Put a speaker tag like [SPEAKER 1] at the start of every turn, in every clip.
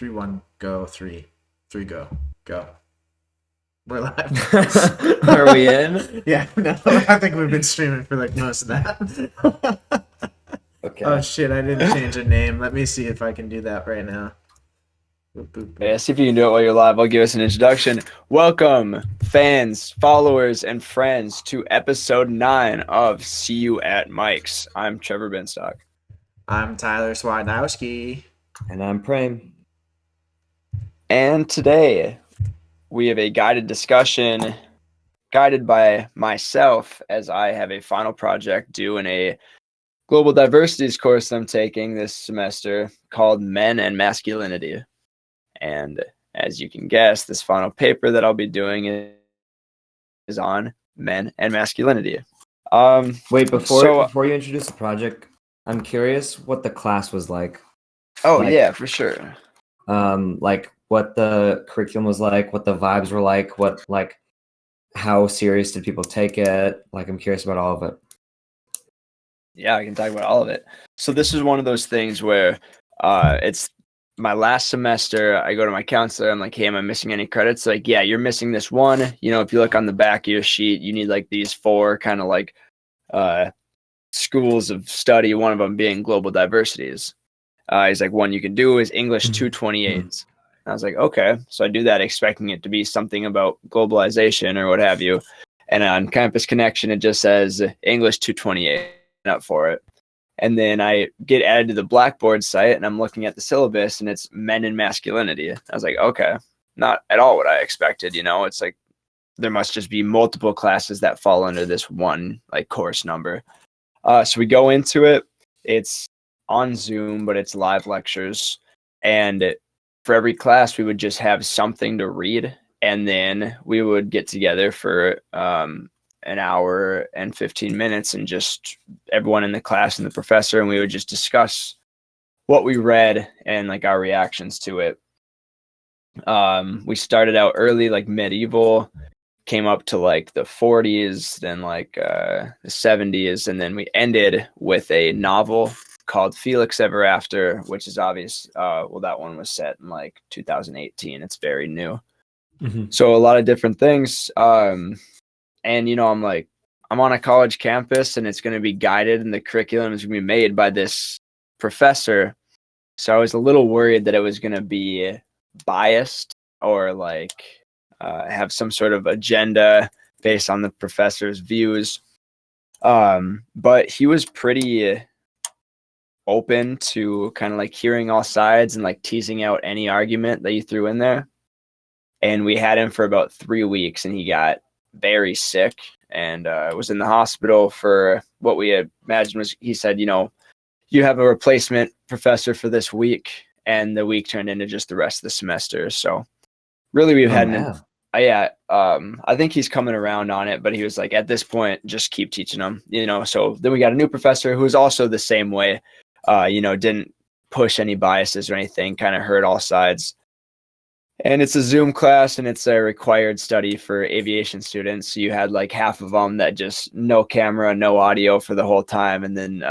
[SPEAKER 1] Three, one, go. Three, three, go. Go. We're live.
[SPEAKER 2] Are we in?
[SPEAKER 1] Yeah, no, I think we've been streaming for like most of that. Oh
[SPEAKER 2] Okay.
[SPEAKER 1] shit, I didn't change a name. Let me see if I can do that right now. Boop, boop, boop.
[SPEAKER 2] Yeah, see if you can do it while you're live. I'll give us an introduction. Welcome, fans, followers, and friends, to episode 9 of See You at Mike's. I'm Trevor Benstock.
[SPEAKER 1] I'm Tyler Swidowski.
[SPEAKER 3] And I'm Prem.
[SPEAKER 2] And today we have a guided discussion guided by myself as I have a final project due in a global diversities course I'm taking this semester called Men and Masculinity. And as you can guess, this final paper that I'll be doing is on men and masculinity.
[SPEAKER 3] Wait, before you introduce the project, I'm curious what the class was like.
[SPEAKER 2] Oh,
[SPEAKER 3] Like-
[SPEAKER 2] yeah, for sure.
[SPEAKER 3] Like what the curriculum was like, what the vibes were like, how serious did people take it? Like, I'm curious about all of it.
[SPEAKER 2] Yeah, I can talk about all of it. So this is one of those things where it's my last semester. I go to my counselor. I'm like, hey, am I missing any credits? Like, yeah, you're missing this one. You know, if you look on the back of your sheet, you need like these 4 kind of like schools of study, one of them being global diversities. He's like, one you can do is English 228s. I was like, okay. So I do that expecting it to be something about globalization or what have you. And on Campus Connection, it just says English 228 up for it. And then I get added to the Blackboard site and I'm looking at the syllabus and it's men and masculinity. I was like, okay, not at all what I expected. You know, it's like there must just be multiple classes that fall under this one like course number. So we go into it. It's on Zoom, but it's live lectures. And for every class, we would just have something to read. And then we would get together for an hour and 15 minutes and just everyone in the class and the professor, and we would just discuss what we read and like our reactions to it. We started out early, like medieval, came up to like the 40s, then like the 70s, and then we ended with a novel called Felix Ever After, which is obvious. Well, that one was set in like 2018. It's very new. So a lot of different things. And, you know, I'm on a college campus and it's going to be guided and the curriculum is going to be made by this professor. So I was a little worried that it was going to be biased or like have some sort of agenda based on the professor's views. But he was pretty open to kind of like hearing all sides and like teasing out any argument that you threw in there. And we had him for about 3 weeks and he got very sick and was in the hospital for what we had imagined was, he said, you know, you have a replacement professor for this week, and the week turned into just the rest of the semester. So really we've had I think he's coming around on it, but he was like, at this point, just keep teaching them, you know. So then we got a new professor who was also the same way, you know, didn't push any biases or anything, kind of heard all sides. And it's a Zoom class and it's a required study for aviation students. So you had like half of them that just no camera, no audio for the whole time. And then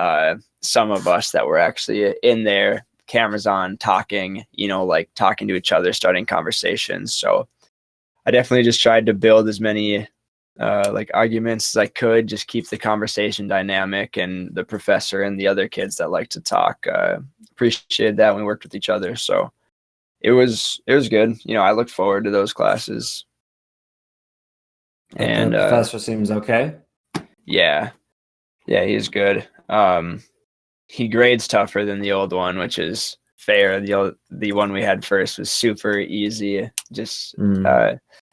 [SPEAKER 2] some of us that were actually in there, cameras on, talking, you know, like talking to each other, starting conversations. So I definitely just tried to build as many like arguments as I could, just keep the conversation dynamic. And the professor and the other kids that like to talk appreciated that when we worked with each other. So it was good. You know, I look forward to those classes.
[SPEAKER 3] And the professor seems okay.
[SPEAKER 2] Yeah, he's good. He grades tougher than the old one, which is fair. The one we had first was super easy. Just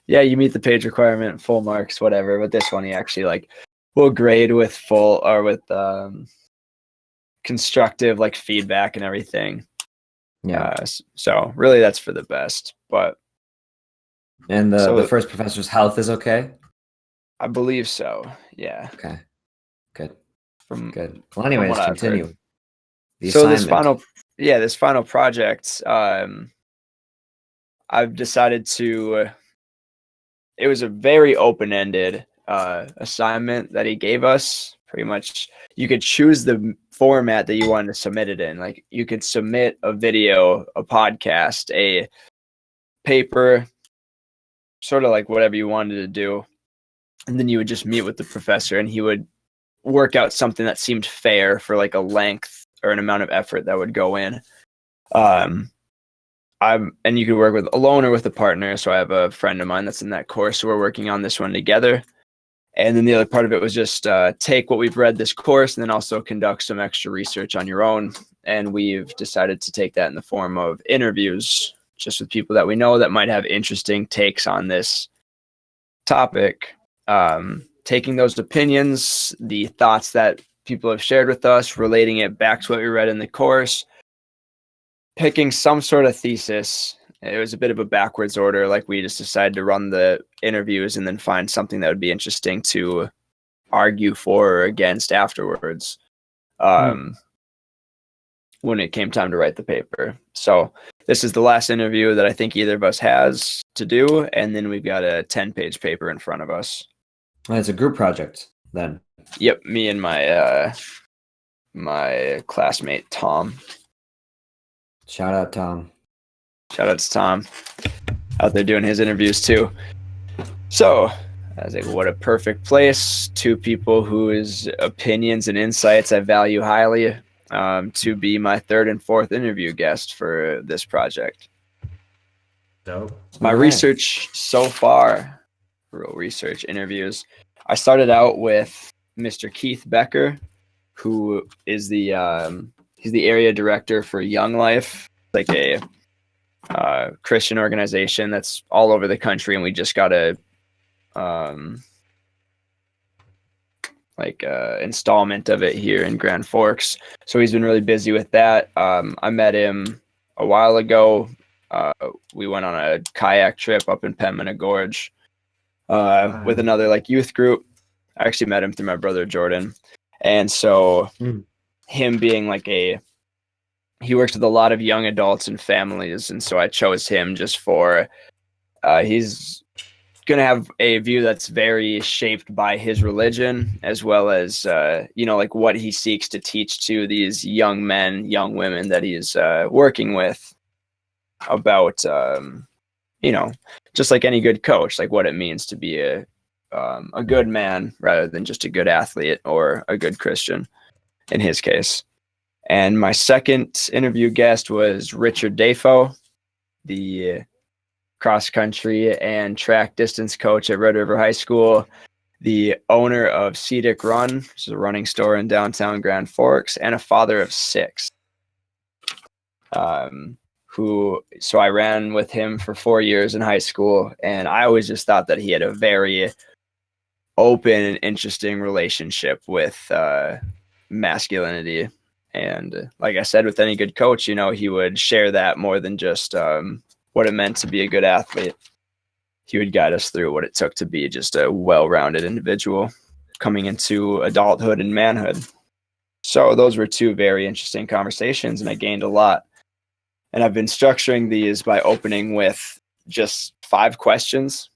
[SPEAKER 2] yeah, you meet the page requirement, full marks, whatever. But this one he actually like will grade with full or with constructive like feedback and everything.
[SPEAKER 3] Yeah.
[SPEAKER 2] So really that's for the best. But
[SPEAKER 3] and the first professor's health is okay?
[SPEAKER 2] I believe so. Yeah.
[SPEAKER 3] Okay. Good.
[SPEAKER 2] Good.
[SPEAKER 3] Well, anyways, continue.
[SPEAKER 2] So this final project, I've decided to, it was a very open-ended assignment that he gave us pretty much you could choose the format that you wanted to submit it in. Like you could submit a video, a podcast, a paper, sort of like whatever you wanted to do. And then you would just meet with the professor and he would work out something that seemed fair for like a length or an amount of effort that would go in. And you could work with alone or with a partner. So I have a friend of mine that's in that course. So we're working on this one together. And then the other part of it was just take what we've read this course and then also conduct some extra research on your own. And we've decided to take that in the form of interviews, just with people that we know that might have interesting takes on this topic. Taking those opinions, the thoughts that people have shared with us, relating it back to what we read in the course, picking some sort of thesis. It was a bit of a backwards order. Like we just decided to run the interviews and then find something that would be interesting to argue for or against afterwards. When it came time to write the paper. So this is the last interview that I think either of us has to do. And then we've got a 10-page paper in front of us.
[SPEAKER 3] It's a group project then.
[SPEAKER 2] Yep. Me and my, my classmate, Tom.
[SPEAKER 3] Shout out, Tom.
[SPEAKER 2] Shout out to Tom out there doing his interviews too. So I was like, what a perfect place. Two people whose opinions and insights I value highly to be my third and fourth interview guest for this project.
[SPEAKER 1] Dope.
[SPEAKER 2] My research so far, real research interviews, I started out with Mr. Keith Becker, who is he's the area director for Young Life, like a Christian organization that's all over the country, and we just got a installment of it here in Grand Forks. So he's been really busy with that. I met him a while ago. We went on a kayak trip up in Pembina Gorge with another like youth group. I actually met him through my brother Jordan. And so him being like he works with a lot of young adults and families. And so I chose him just for, he's going to have a view that's very shaped by his religion, as well as, like what he seeks to teach to these young men, young women that he's working with about, just like any good coach, like what it means to be a good man rather than just a good athlete or a good Christian in his case. And my second interview guest was Richard Dafoe, the cross country and track distance coach at Red River High School, the owner of Cedic Run, which is a running store in downtown Grand Forks, and a father of 6. So I ran with him for 4 years in high school, and I always just thought that he had a very open and interesting relationship with masculinity. And like I said, with any good coach, he would share that more than just what it meant to be a good athlete. He would guide us through what it took to be just a well-rounded individual coming into adulthood and manhood. So those were 2 very interesting conversations, and I gained a lot. And I've been structuring these by opening with just 5 questions.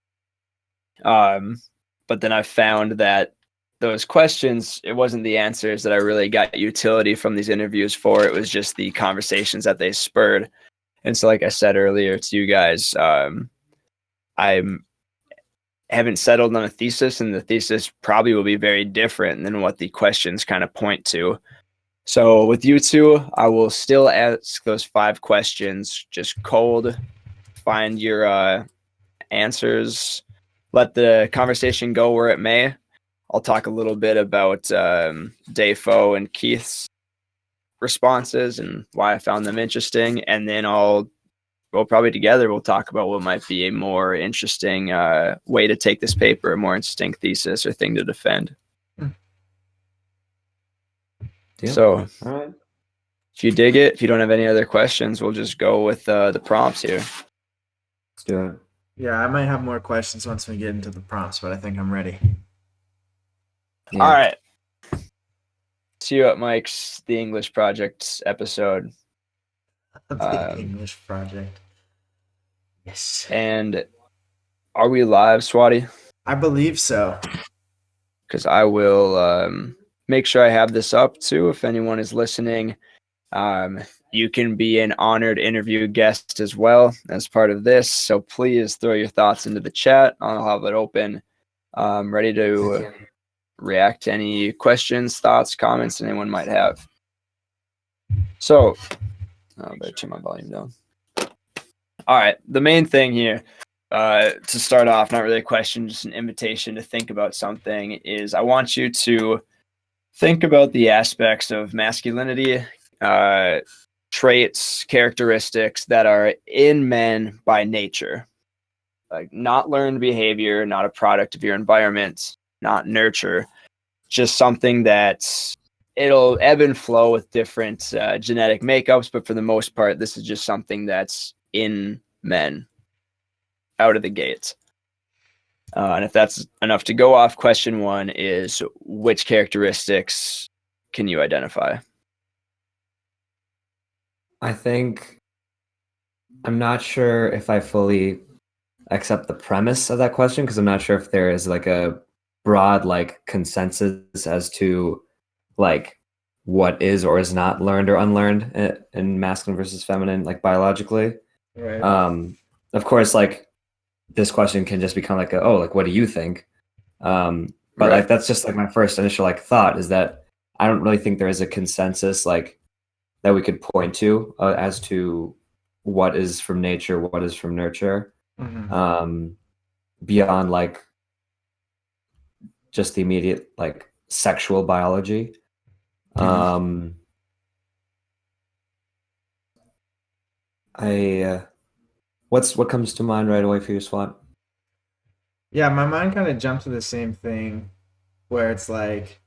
[SPEAKER 2] But then I found that those questions, it wasn't the answers that I really got utility from these interviews for. It was just the conversations that they spurred. And so, like I said earlier to you guys, I haven't settled on a thesis, and the thesis probably will be very different than what the questions kind of point to. So with you two, I will still ask those 5 questions, just cold, find your answers, let the conversation go where it may. I'll talk a little bit about Dafoe and Keith's responses and why I found them interesting. And then we'll probably together, we'll talk about what might be a more interesting way to take this paper, a more interesting thesis or thing to defend.
[SPEAKER 3] Deal.
[SPEAKER 2] So
[SPEAKER 3] All right.
[SPEAKER 2] if you dig it, if you don't have any other questions, we'll just go with the prompts here.
[SPEAKER 3] Let's do it.
[SPEAKER 1] Yeah, I might have more questions once we get into the prompts, but I think I'm ready.
[SPEAKER 3] Yeah.
[SPEAKER 2] All right. See you at Mike's The English Project episode.
[SPEAKER 1] The English Project. Yes.
[SPEAKER 2] And are we live, Swati?
[SPEAKER 1] I believe so.
[SPEAKER 2] Because I will make sure I have this up too. If anyone is listening, you can be an honored interview guest as well as part of this. So please throw your thoughts into the chat. I'll have it open. Ready to react to any questions, thoughts, comments anyone might have. So, I better turn my volume down. All right, the main thing here, to start off, not really a question, just an invitation to think about something, is I want you to think about the aspects of masculinity, traits, characteristics that are in men by nature. Like not learned behavior, not a product of your environment, not nurture, just something that's it'll ebb and flow with different genetic makeups, but for the most part, this is just something that's in men out of the gates. And if that's enough to go off, question one is, which characteristics can you identify?
[SPEAKER 3] I think I'm not sure if I fully accept the premise of that question, because I'm not sure if there is like a broad like consensus as to like what is or is not learned or unlearned in masculine versus feminine, like biologically.
[SPEAKER 1] Right.
[SPEAKER 3] Of course, like this question can just become like like what do you think? But
[SPEAKER 2] Right.
[SPEAKER 3] like that's just like my first initial like thought is that I don't really think there is a consensus like that we could point to as to what is from nature, what is from nurture, beyond like just the immediate like sexual biology. What comes to mind right away for you, Swat?
[SPEAKER 1] Yeah, my mind kind of jumped to the same thing where it's like,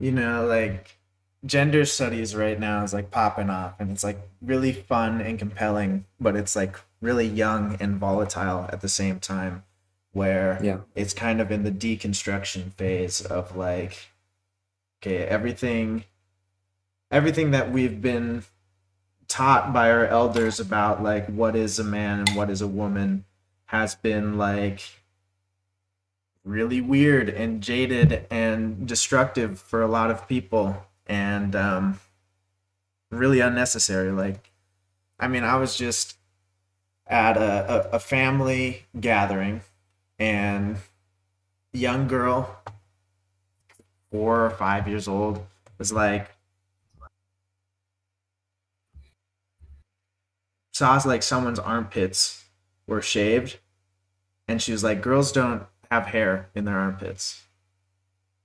[SPEAKER 1] like gender studies right now is like popping off and it's like really fun and compelling, but it's like really young and volatile at the same time, where it's kind of in the deconstruction phase of like, okay, everything that we've been taught by our elders about like what is a man and what is a woman has been like really weird and jaded and destructive for a lot of people, and really unnecessary. Like, I mean, I was just at a family gathering, and a young girl, 4 or 5 years old, was like, saw like someone's armpits were shaved, and she was like, girls don't have hair in their armpits.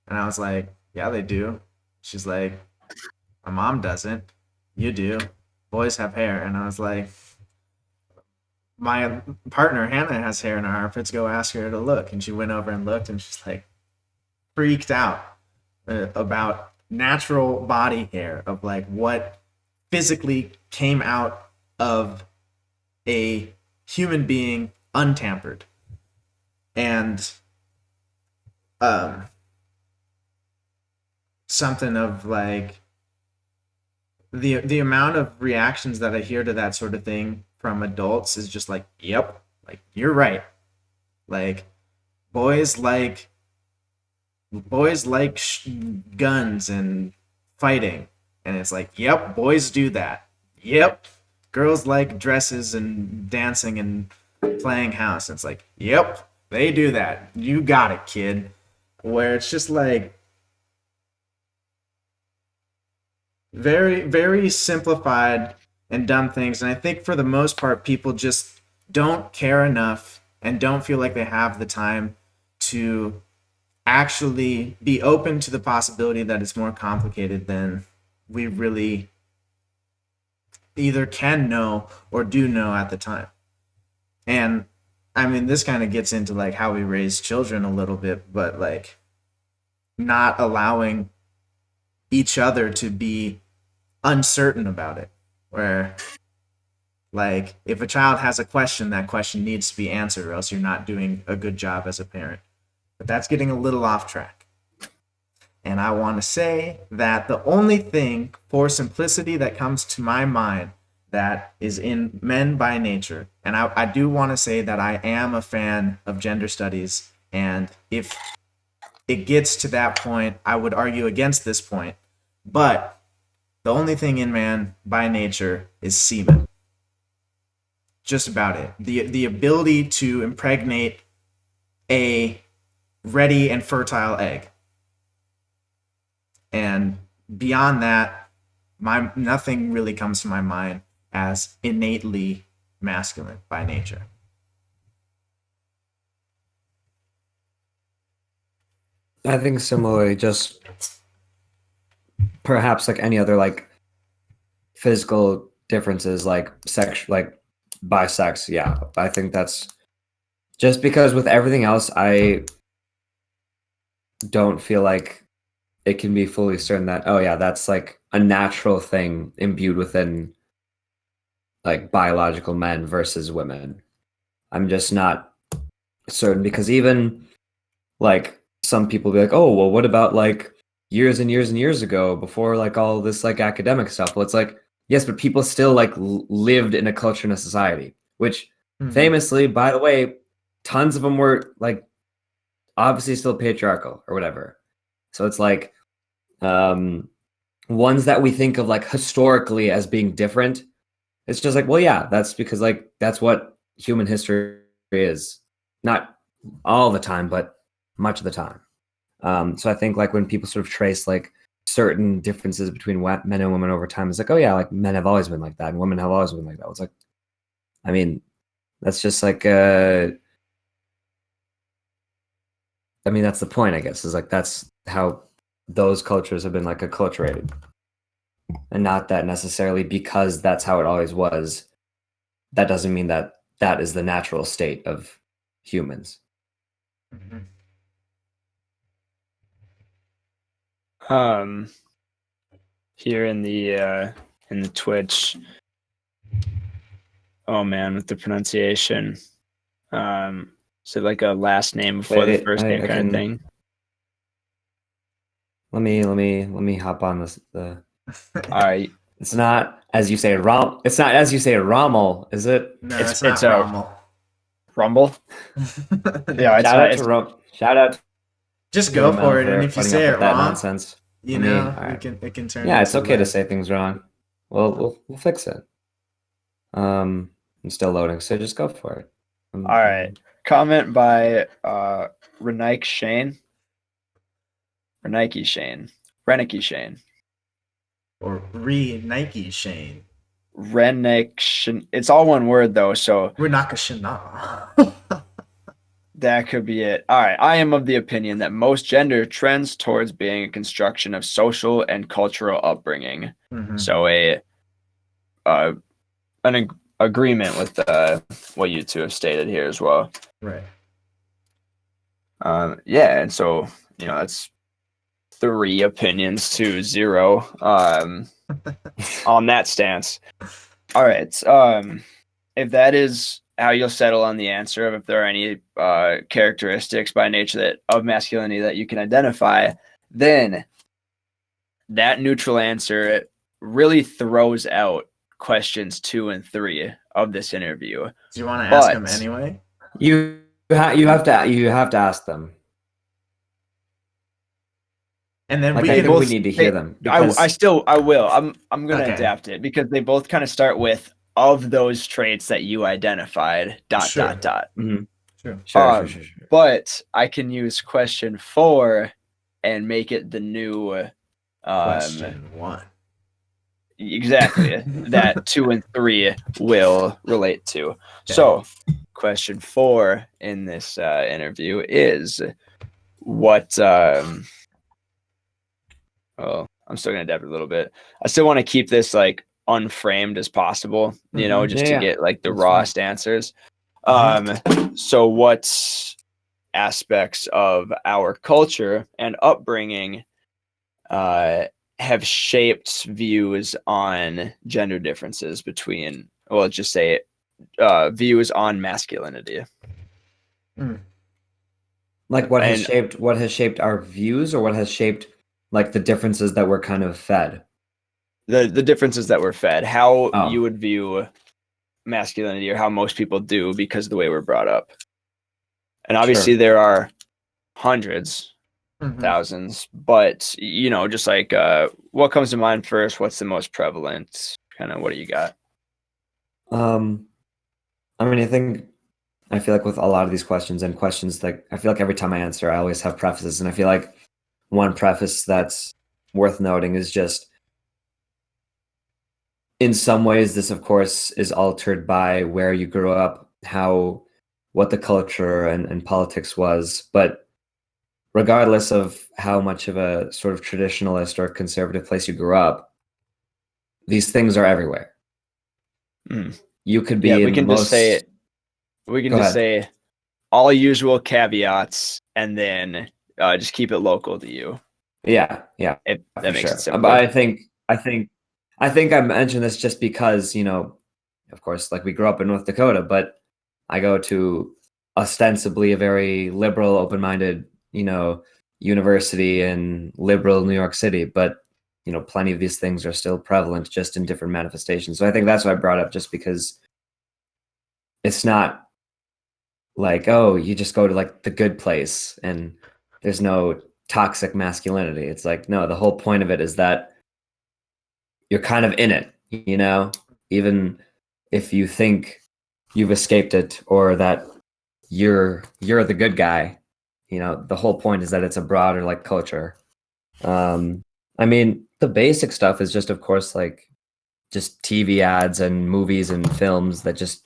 [SPEAKER 1] And I was like, yeah, they do. She's like, my mom doesn't. You do. Boys have hair. And I was like, my partner Hannah has hair in her armpits. Go ask her to look. And she went over and looked, and she's like freaked out about natural body hair, of like what physically came out of a human being untampered. And something of like the amount of reactions that I hear to that sort of thing from adults is just like, yep, like you're right. Like boys like guns and fighting, and it's like, yep, boys do that. Yep, girls like dresses and dancing and playing house. And it's like, yep, they do that. You got it, kid. Where it's just like very, very simplified and dumb things. And I think for the most part, people just don't care enough and don't feel like they have the time to actually be open to the possibility that it's more complicated than we really either can know or do know at the time. And I mean, this kind of gets into like how we raise children a little bit, but like not allowing each other to be uncertain about it, where like if a child has a question, that question needs to be answered, or else you're not doing a good job as a parent. But that's getting a little off track. And I want to say that the only thing for simplicity that comes to my mind that is in men by nature, and I do want to say that I am a fan of gender studies, and if it gets to that point, I would argue against this point. But the only thing in man by nature is semen. Just about it. The ability to impregnate a ready and fertile egg. And beyond that, nothing really comes to my mind as innately masculine by nature.
[SPEAKER 3] I think similarly, just perhaps like any other like physical differences, like sex, like bisex. Yeah, I think that's just because with everything else, I don't feel like it can be fully certain that, oh yeah, that's like a natural thing imbued within like biological men versus women. I'm just not certain because even like some people be like, oh, well, what about like years and years and years ago before like all this like academic stuff? Well, it's like, yes, but people still like lived in a culture and a society, which famously, by the way, tons of them were like obviously still patriarchal or whatever. So it's like ones that we think of like historically as being different. It's just like, well, yeah, that's because like that's what human history is. Not all the time, but much of the time. So I think like when people sort of trace like certain differences between men and women over time, it's like, oh yeah, like men have always been like that and women have always been like that. It's like, I mean, that's just like, I mean, that's the point, I guess, is like, that's how those cultures have been like acculturated, and not that necessarily because that's how it always was. That doesn't mean that that is the natural state of humans.
[SPEAKER 2] Here in the Twitch, oh man, with the pronunciation, is it like a last name before the first name kind of thing?
[SPEAKER 3] Let me hop on this. All
[SPEAKER 2] right.
[SPEAKER 3] It's not as you say It's not as you say Rommel, is it?
[SPEAKER 1] No, it's not Rommel.
[SPEAKER 2] Rumble. Yeah,
[SPEAKER 3] shout out.
[SPEAKER 1] Just go for it, and if you say it wrong,
[SPEAKER 3] nonsense,
[SPEAKER 1] you know, it can turn.
[SPEAKER 3] Yeah, it's okay to say things wrong. We'll fix it. I'm still loading, so just go for it.
[SPEAKER 2] All right. Comment by Renike Shane. Renike Shane.
[SPEAKER 1] Or Nike Shane.
[SPEAKER 2] Renike. It's all one word though, so
[SPEAKER 1] Renaka Shana.
[SPEAKER 2] That could be it. All right. I am of the opinion that most gender trends towards being a construction of social and cultural upbringing. So an agreement with what you two have stated here as well.
[SPEAKER 1] Right.
[SPEAKER 2] Yeah, and so that's 3 opinions to 0 on that stance. All right. If that is how you'll settle on the answer of if there are any characteristics by nature of masculinity that you can identify, then that neutral answer really throws out questions 2 and 3 of this interview.
[SPEAKER 1] Do you want to ask them anyway?
[SPEAKER 3] You have to ask them.
[SPEAKER 1] And then
[SPEAKER 3] like we need to hear them.
[SPEAKER 2] I will. I'm gonna adapt it because they both kind of start with of those traits that you identified. ...
[SPEAKER 3] Mm-hmm.
[SPEAKER 2] Sure. But I can use question 4 and make it the new
[SPEAKER 1] question 1.
[SPEAKER 2] Exactly. That 2 and 3 will relate to. Okay. So question 4 in this interview is what I'm still gonna adapt it a little bit. I still want to keep this like unframed as possible, just to get like the rawest answers. So what aspects of our culture and upbringing have shaped views on gender differences between, well, let's just say views on masculinity?
[SPEAKER 3] Like what has shaped our views, or what has shaped like the differences that we're kind of fed?
[SPEAKER 2] The differences that we're fed, how you would view masculinity, or how most people do because of the way we're brought up. And obviously there are hundreds
[SPEAKER 1] Mhm.
[SPEAKER 2] thousands. But just like what comes to mind first? What's the most prevalent? Kind of what do you got?
[SPEAKER 3] I mean, I feel like with a lot of these questions and questions, like I feel like every time I answer, I always have prefaces, and I feel like one preface that's worth noting is just, in some ways, this of course is altered by where you grew up, what the culture and politics was, but regardless of how much of a sort of traditionalist or conservative place you grew up, these things are everywhere.
[SPEAKER 2] Mm.
[SPEAKER 3] You could
[SPEAKER 2] Yeah,
[SPEAKER 3] be
[SPEAKER 2] we
[SPEAKER 3] in
[SPEAKER 2] can
[SPEAKER 3] the
[SPEAKER 2] just say
[SPEAKER 3] most.
[SPEAKER 2] it. We can
[SPEAKER 3] Go
[SPEAKER 2] just
[SPEAKER 3] ahead.
[SPEAKER 2] say all usual caveats, and then just keep it local to you.
[SPEAKER 3] Yeah,
[SPEAKER 2] If
[SPEAKER 3] for
[SPEAKER 2] that makes it
[SPEAKER 3] sure. But
[SPEAKER 2] simpler.
[SPEAKER 3] I think I mentioned this just because, of course, like we grew up in North Dakota, but I go to ostensibly a very liberal, open-minded, university in liberal New York City, but plenty of these things are still prevalent, just in different manifestations. So I think that's why I brought up, just because it's not like, oh, you just go to like the good place and there's no toxic masculinity. It's like, no, the whole point of it is that you're kind of in it, even if you think you've escaped it, or that you're the good guy. The whole point is that it's a broader like culture. I mean, the basic stuff is just, of course, like just TV ads and movies and films that just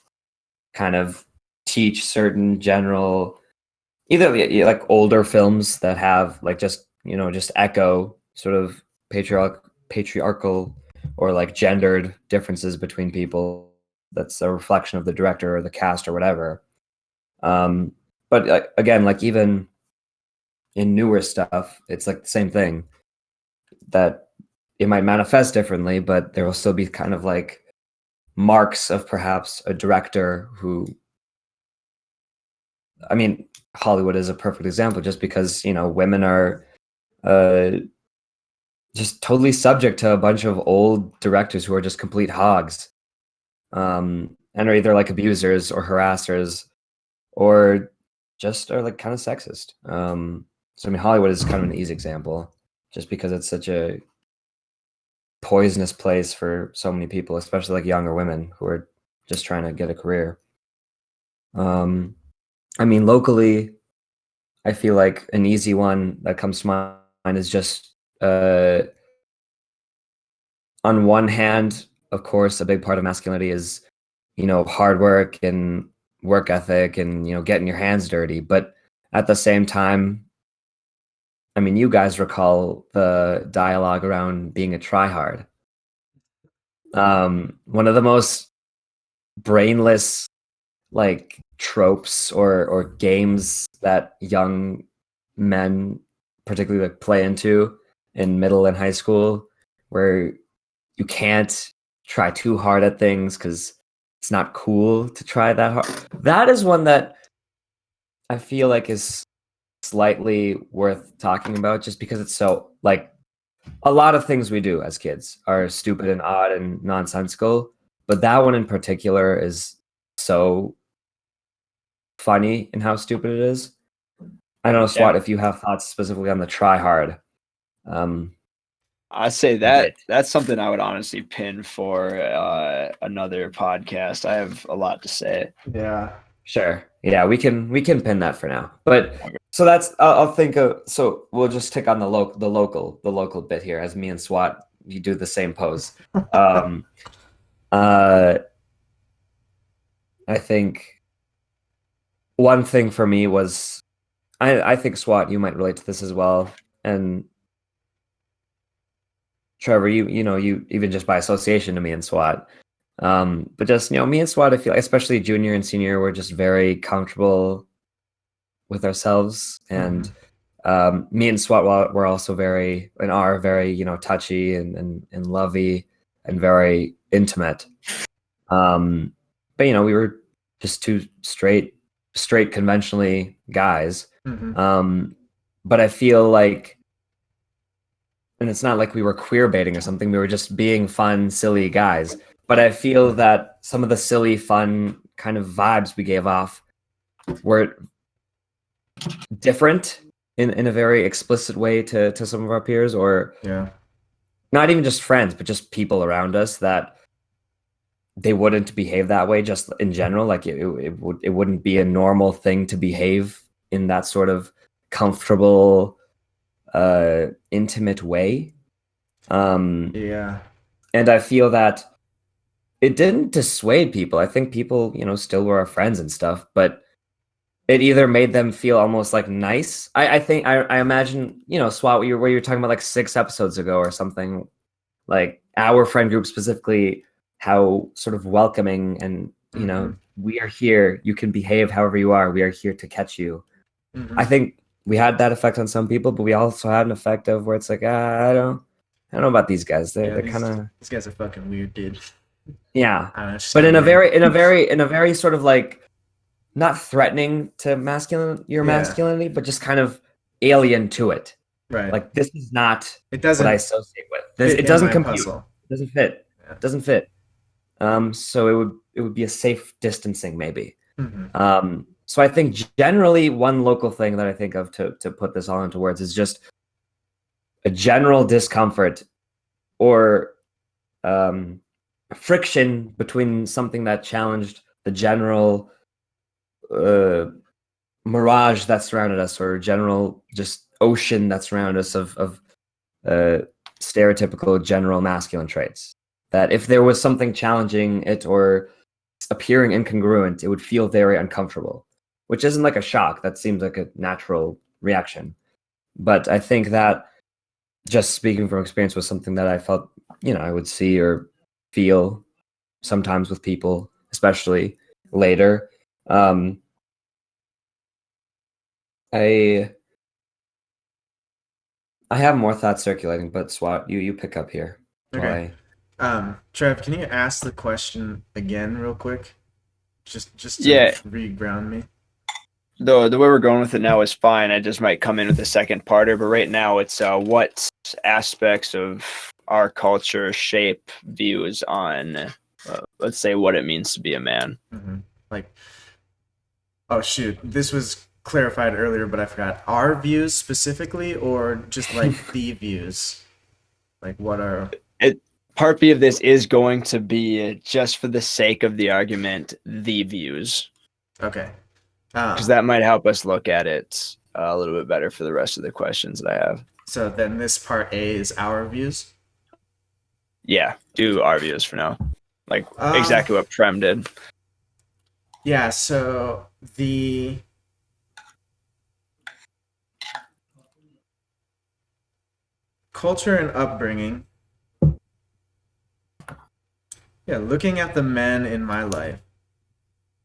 [SPEAKER 3] kind of teach certain general, either like older films that have like just echo sort of patriarchal or like gendered differences between people. That's a reflection of the director or the cast or whatever. But again, like even in newer stuff, it's like the same thing, that it might manifest differently, but there will still be kind of like marks of perhaps a director who, I mean, Hollywood is a perfect example, just because, women are uh, just totally subject to a bunch of old directors who are just complete hogs, and are either like abusers or harassers, or just are like kind of sexist. So I mean, Hollywood is kind of an easy example, just because it's such a poisonous place for so many people, especially like younger women who are just trying to get a career. I mean, locally, I feel like an easy one that comes to mind is just, on one hand, of course, a big part of masculinity is, hard work and work ethic and, getting your hands dirty. But at the same time, I mean, you guys recall the dialogue around being a tryhard. One of the most brainless like tropes or games that young men particularly like play into in middle and high school, where you can't try too hard at things because it's not cool to try that hard. That is one that I feel like is slightly worth talking about, just because it's so like, a lot of things we do as kids are stupid and odd and nonsensical, but that one in particular is so funny in how stupid it is. I don't know,
[SPEAKER 2] Yeah,
[SPEAKER 3] Swat, if you have thoughts specifically on the try hard. Um,
[SPEAKER 2] I say
[SPEAKER 3] bit.
[SPEAKER 2] that's something I would honestly pin for another podcast. I have a lot to say.
[SPEAKER 1] Yeah.
[SPEAKER 3] Sure. Yeah, we can pin that for now. But so that's, I'll think of, so we'll just tick on the local bit here, as me and Swat, you do the same pose. Um, uh, I think one thing for me was, I think Swat, you might relate to this as well, and Trevor, you even just by association to me and SWAT. But just, me and SWAT, I feel like, especially junior and senior, we're just very comfortable with ourselves. And me and SWAT were also very, and are very, touchy and lovey and very intimate. But we were just two straight conventionally guys. But I feel like, and it's not like we were queer baiting or something, we were just being fun, silly guys. But I feel that some of the silly, fun kind of vibes we gave off were different in a very explicit way to some of our peers, or
[SPEAKER 1] Yeah.
[SPEAKER 3] not even just friends, but just people around us, that they wouldn't behave that way just in general. Like it wouldn't be a normal thing to behave in that sort of comfortable, intimate way.
[SPEAKER 1] Yeah.
[SPEAKER 3] And I feel that it didn't dissuade people. I think people, still were our friends and stuff, but it either made them feel almost like nice. I think I imagine, SWAT, where you were talking about like 6 episodes ago or something, like our friend group specifically, how sort of welcoming and, we are here. You can behave however you are. We are here to catch you.
[SPEAKER 1] Mhm.
[SPEAKER 3] I think we had that effect on some people, but we also had an effect of where it's like, I don't know about these guys. They're
[SPEAKER 1] these,
[SPEAKER 3] kind of,
[SPEAKER 1] these guys are fucking weird, dude.
[SPEAKER 3] yeah.
[SPEAKER 1] I don't know, it's just
[SPEAKER 3] But
[SPEAKER 1] kinda weird.
[SPEAKER 3] in a very sort of like, not threatening to your
[SPEAKER 1] Yeah.
[SPEAKER 3] masculinity, but just kind of alien to it.
[SPEAKER 1] Right.
[SPEAKER 3] Like, this is not
[SPEAKER 1] it
[SPEAKER 3] what
[SPEAKER 1] doesn't
[SPEAKER 3] I associate with.
[SPEAKER 1] fit
[SPEAKER 3] It
[SPEAKER 1] in
[SPEAKER 3] doesn't
[SPEAKER 1] my
[SPEAKER 3] compute.
[SPEAKER 1] puzzle.
[SPEAKER 3] It doesn't fit.
[SPEAKER 1] Yeah.
[SPEAKER 3] It doesn't fit. So it would be a safe distancing, maybe.
[SPEAKER 1] Mhm.
[SPEAKER 3] So I think generally one local thing that I think of to put this all into words is just a general discomfort or friction between something that challenged the general mirage that surrounded us, or general just ocean that surrounded us of stereotypical general masculine traits. That if there was something challenging it or appearing incongruent, it would feel very uncomfortable, which isn't like a shock. That seems like a natural reaction. But I think that, just speaking from experience, was something that I felt, I would see or feel sometimes with people, especially later. I have more thoughts circulating, but SWAT, you pick up here.
[SPEAKER 1] Okay. Trev, can you ask the question again real quick? Just to
[SPEAKER 2] Yeah.
[SPEAKER 1] re-ground me.
[SPEAKER 2] The way we're going with it now is fine. I just might come in with a second parter, but right now it's what aspects of our culture shape views on, let's say, what it means to be a man.
[SPEAKER 1] Mm-hmm. Like, oh shoot, this was clarified earlier, but I forgot. Our views specifically, or just like the views? Like, what are?
[SPEAKER 2] Part B of this is going to be, just for the sake of the argument, the views.
[SPEAKER 1] Okay.
[SPEAKER 2] Because that might help us look at it a little bit better for the rest of the questions that I have.
[SPEAKER 1] So then this part A is our views?
[SPEAKER 2] Yeah, do our views for now. Like exactly what Prem did.
[SPEAKER 1] Yeah, so the culture and upbringing. Yeah, looking at the men in my life,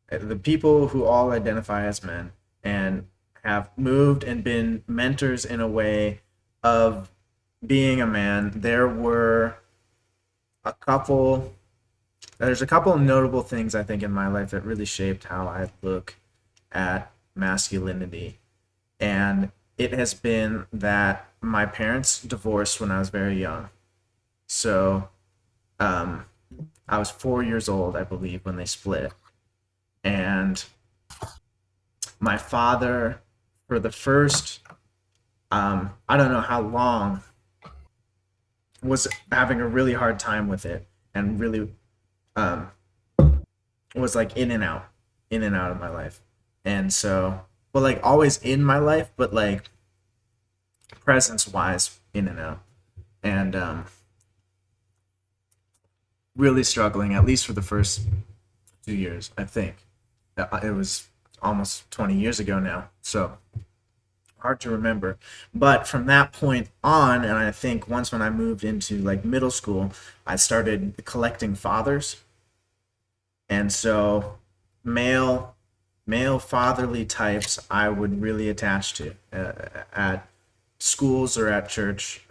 [SPEAKER 1] the people who all identify as men and have moved and been mentors in a way of being a man, there's a couple notable things I think in my life that really shaped how I look at masculinity. And it has been that my parents divorced when I was very young. So I was 4 years old, I believe, when they split. And my father, for the first, I don't know how long, was having a really hard time with it, and really was like in and out of my life. And so, well, like always in my life, but like presence wise, in and out. And really struggling, at least for the first 2 years, I think. It was almost 20 years ago now, so hard to remember. But from that point on, and I think once when I moved into like middle school, I started collecting fathers. And so male fatherly types I would really attach to at schools or at church.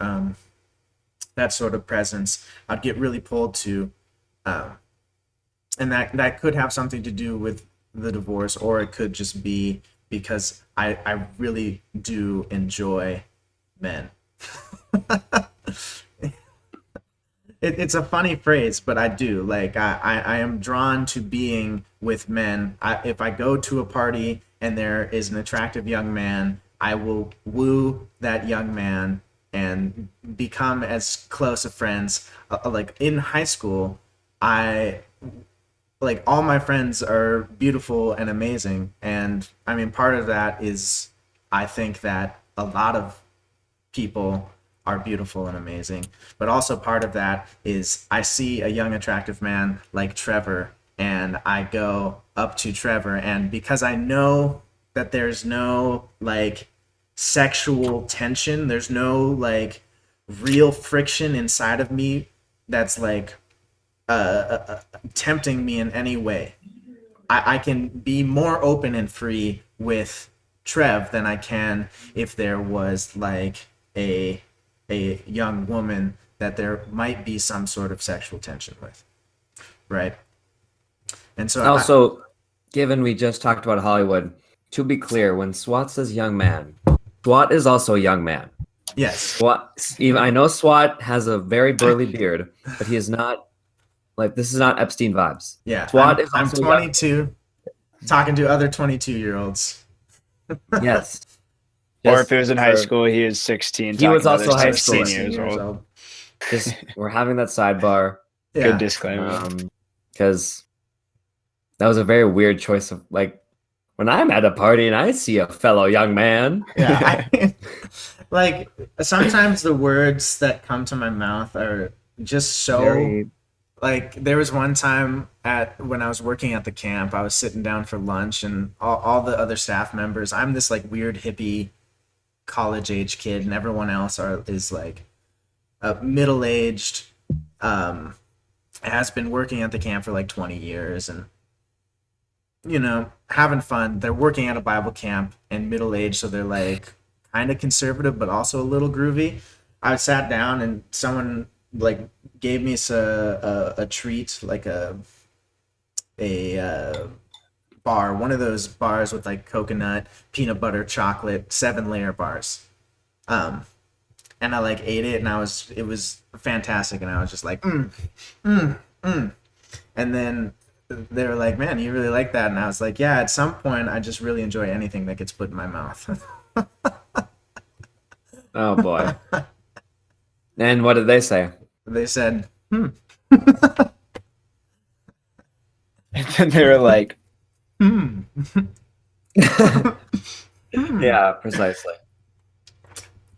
[SPEAKER 1] That sort of presence I'd get really pulled to, and that could have something to do with the divorce, or it could just be because I really do enjoy men. It's a funny phrase, but I do. Like, I am drawn to being with men. If I go to a party and there is an attractive young man, I will woo that young man and become as close of friends. Like in high school, I like all my friends are beautiful and amazing, and I mean part of that is I think that a lot of people are beautiful and amazing, but also part of that is I see a young attractive man like Trevor and I go up to Trevor, and because I know that there's no like sexual tension, there's no like real friction inside of me that's like tempting me in any way. I can be more open and free with Trev than I can if there was like a young woman that there might be some sort of sexual tension with, right? And so
[SPEAKER 3] Also, given we just talked about Hollywood, to be clear, when Swat says young man, Swat is also a young man.
[SPEAKER 1] yes,
[SPEAKER 3] Swat, even I know Swat has a very burly beard, but he is not like this is not Epstein vibes.
[SPEAKER 1] yeah.
[SPEAKER 3] Swat is
[SPEAKER 1] I'm
[SPEAKER 3] also young.
[SPEAKER 1] 22, talking to other 22-year-olds.
[SPEAKER 3] Yes.
[SPEAKER 2] Or
[SPEAKER 3] Just
[SPEAKER 2] if it was in high
[SPEAKER 3] for-
[SPEAKER 2] school, he was 16.
[SPEAKER 3] He was
[SPEAKER 2] talking to
[SPEAKER 3] also
[SPEAKER 2] others
[SPEAKER 3] high
[SPEAKER 2] 16
[SPEAKER 3] schooler.
[SPEAKER 2] years old.
[SPEAKER 3] Just we're having that sidebar
[SPEAKER 1] Yeah.
[SPEAKER 2] Good disclaimer.
[SPEAKER 3] because that was a very weird choice of like when I'm at a party and I see a fellow young man.
[SPEAKER 1] Yeah. Like sometimes the words that come to my mouth are just so
[SPEAKER 3] Very-
[SPEAKER 1] like there was one time at when I was working at the camp, I was sitting down for lunch and all the other staff members, I'm this like weird hippie college age kid and everyone else is like middle aged, has been working at the camp for like 20 years and you know, having fun. They're working at a Bible camp and middle aged, so they're like kind of conservative but also a little groovy. I sat down and someone like gave me a treat, like a bar, one of those bars with like coconut, peanut butter, chocolate, 7-layer bars. And I like ate it and it was fantastic and I was just like and then they were like, man, you really like that? And I was like, yeah, at some point I just really enjoy anything that gets put in my mouth.
[SPEAKER 3] Oh boy. And what did they say?
[SPEAKER 1] They said,
[SPEAKER 2] And then they were like,
[SPEAKER 3] Yeah, precisely.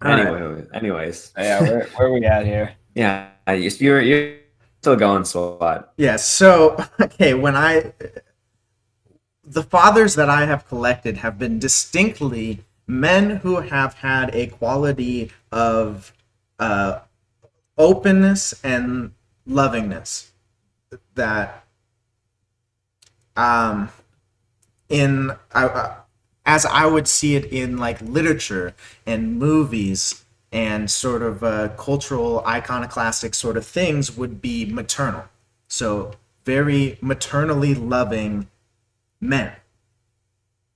[SPEAKER 3] Anyways.
[SPEAKER 2] yeah, where are we at here?
[SPEAKER 3] Yeah, you're still going Swat.
[SPEAKER 1] yeah, so, okay, the fathers that I have collected have been distinctly men who have had a quality of openness and lovingness that as I would see it in like literature and movies and sort of cultural iconoclastic sort of things would be maternal. So very maternally loving men.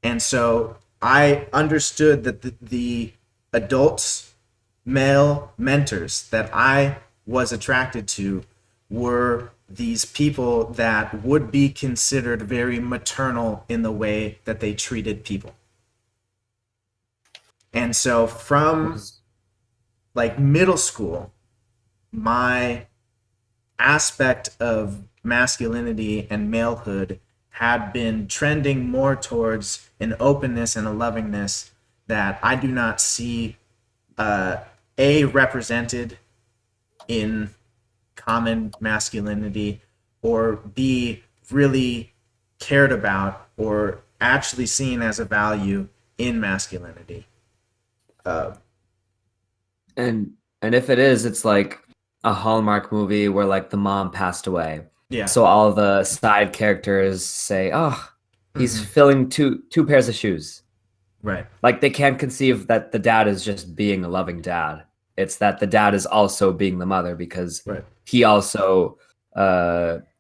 [SPEAKER 1] And so I understood that the adults, male mentors that I was attracted to were these people that would be considered very maternal in the way that they treated people. And so from like middle school, my aspect of masculinity and malehood had been trending more towards an openness and a lovingness that I do not see represented in common masculinity, or B, really cared about or actually seen as a value in masculinity.
[SPEAKER 3] And if it is, it's like a Hallmark movie where like the mom passed away.
[SPEAKER 1] Yeah.
[SPEAKER 3] So all the side characters say, "Oh, he's filling two pairs of shoes."
[SPEAKER 1] Right.
[SPEAKER 3] Like they can't conceive that the dad is just being a loving dad. It's that the dad is also being the mother because
[SPEAKER 1] Right.
[SPEAKER 3] he also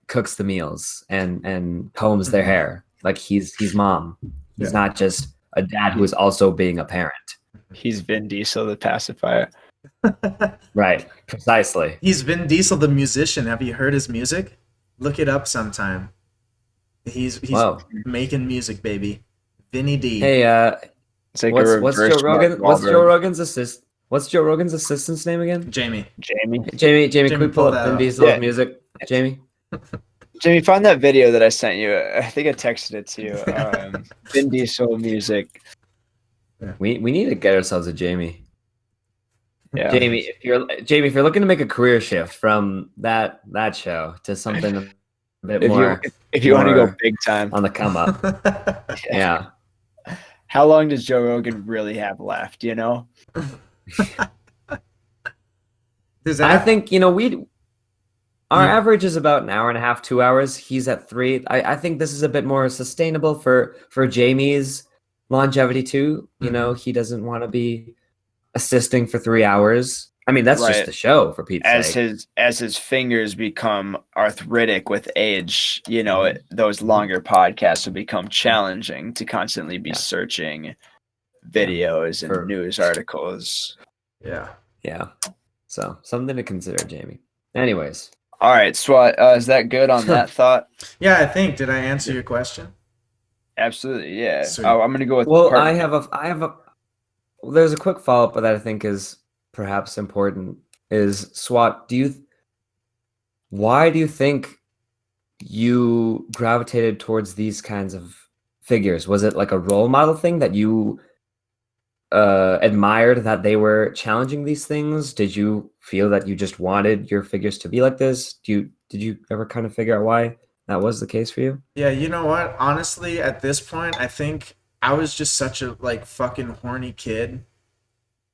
[SPEAKER 3] cooks the meals and combs their hair. Like he's mom. He's
[SPEAKER 1] Yeah.
[SPEAKER 3] not just a dad who is also being a parent.
[SPEAKER 2] He's Vin Diesel, the pacifier.
[SPEAKER 3] Right. Precisely.
[SPEAKER 1] He's Vin Diesel, the musician. Have you heard his music? Look it up sometime. He's
[SPEAKER 3] Whoa.
[SPEAKER 1] making music, baby. Vinny D.
[SPEAKER 3] Hey,
[SPEAKER 2] It's like
[SPEAKER 3] What's
[SPEAKER 2] a
[SPEAKER 3] Joe
[SPEAKER 2] reverse
[SPEAKER 3] Rogan?
[SPEAKER 2] Mark
[SPEAKER 3] What's Joe Rogan's assistant's name again?
[SPEAKER 1] Jamie.
[SPEAKER 2] Jamie.
[SPEAKER 3] Jamie,
[SPEAKER 1] Jamie,
[SPEAKER 3] can we
[SPEAKER 1] pull
[SPEAKER 3] pull up
[SPEAKER 1] that
[SPEAKER 3] Vin
[SPEAKER 1] up.
[SPEAKER 3] Diesel's
[SPEAKER 2] Yeah.
[SPEAKER 3] music? Jamie?
[SPEAKER 2] Jamie, find that video that I sent you. I think I texted it to you. Vin Diesel music.
[SPEAKER 3] We need to get ourselves a Jamie.
[SPEAKER 2] Yeah.
[SPEAKER 3] Jamie, if you're looking to make a career shift from that show to something a bit more
[SPEAKER 2] If you want to go
[SPEAKER 3] more
[SPEAKER 2] big time,
[SPEAKER 3] on the come up. Yeah.
[SPEAKER 2] how long does Joe Rogan really have left? You know,
[SPEAKER 1] Does
[SPEAKER 3] I
[SPEAKER 1] that,
[SPEAKER 3] think, our
[SPEAKER 1] You-
[SPEAKER 3] average is about an hour and a half, 2 hours. He's at 3. I think this is a bit more sustainable for Jamie's longevity too. He doesn't want to be assisting for 3 hours. I mean, that's just
[SPEAKER 2] Right.
[SPEAKER 3] the show, for Pete's
[SPEAKER 2] as
[SPEAKER 3] sake.
[SPEAKER 2] his fingers become arthritic with age,
[SPEAKER 3] Mm-hmm.
[SPEAKER 2] those longer podcasts will become challenging to constantly be
[SPEAKER 3] Yeah.
[SPEAKER 2] searching videos and
[SPEAKER 3] For-
[SPEAKER 2] news articles.
[SPEAKER 1] yeah.
[SPEAKER 3] Yeah. So something to consider, Jamie. Anyways,
[SPEAKER 2] All right, Swat, is that good on that thought?
[SPEAKER 1] Yeah, I think. Did I answer your question?
[SPEAKER 2] Absolutely, yeah.
[SPEAKER 1] Sweet.
[SPEAKER 2] I'm gonna go with
[SPEAKER 3] well,
[SPEAKER 2] part-
[SPEAKER 3] there's a quick follow up that I think is perhaps important. Is SWAT? Why do you think you gravitated towards these kinds of figures? Was it like a role model thing that you admired that they were challenging these things? Did you feel that you just wanted your figures to be like this? Did you ever kind of figure out why that was the case for you?
[SPEAKER 1] Yeah, you know what? Honestly, at this point, I think I was just such a fucking horny kid.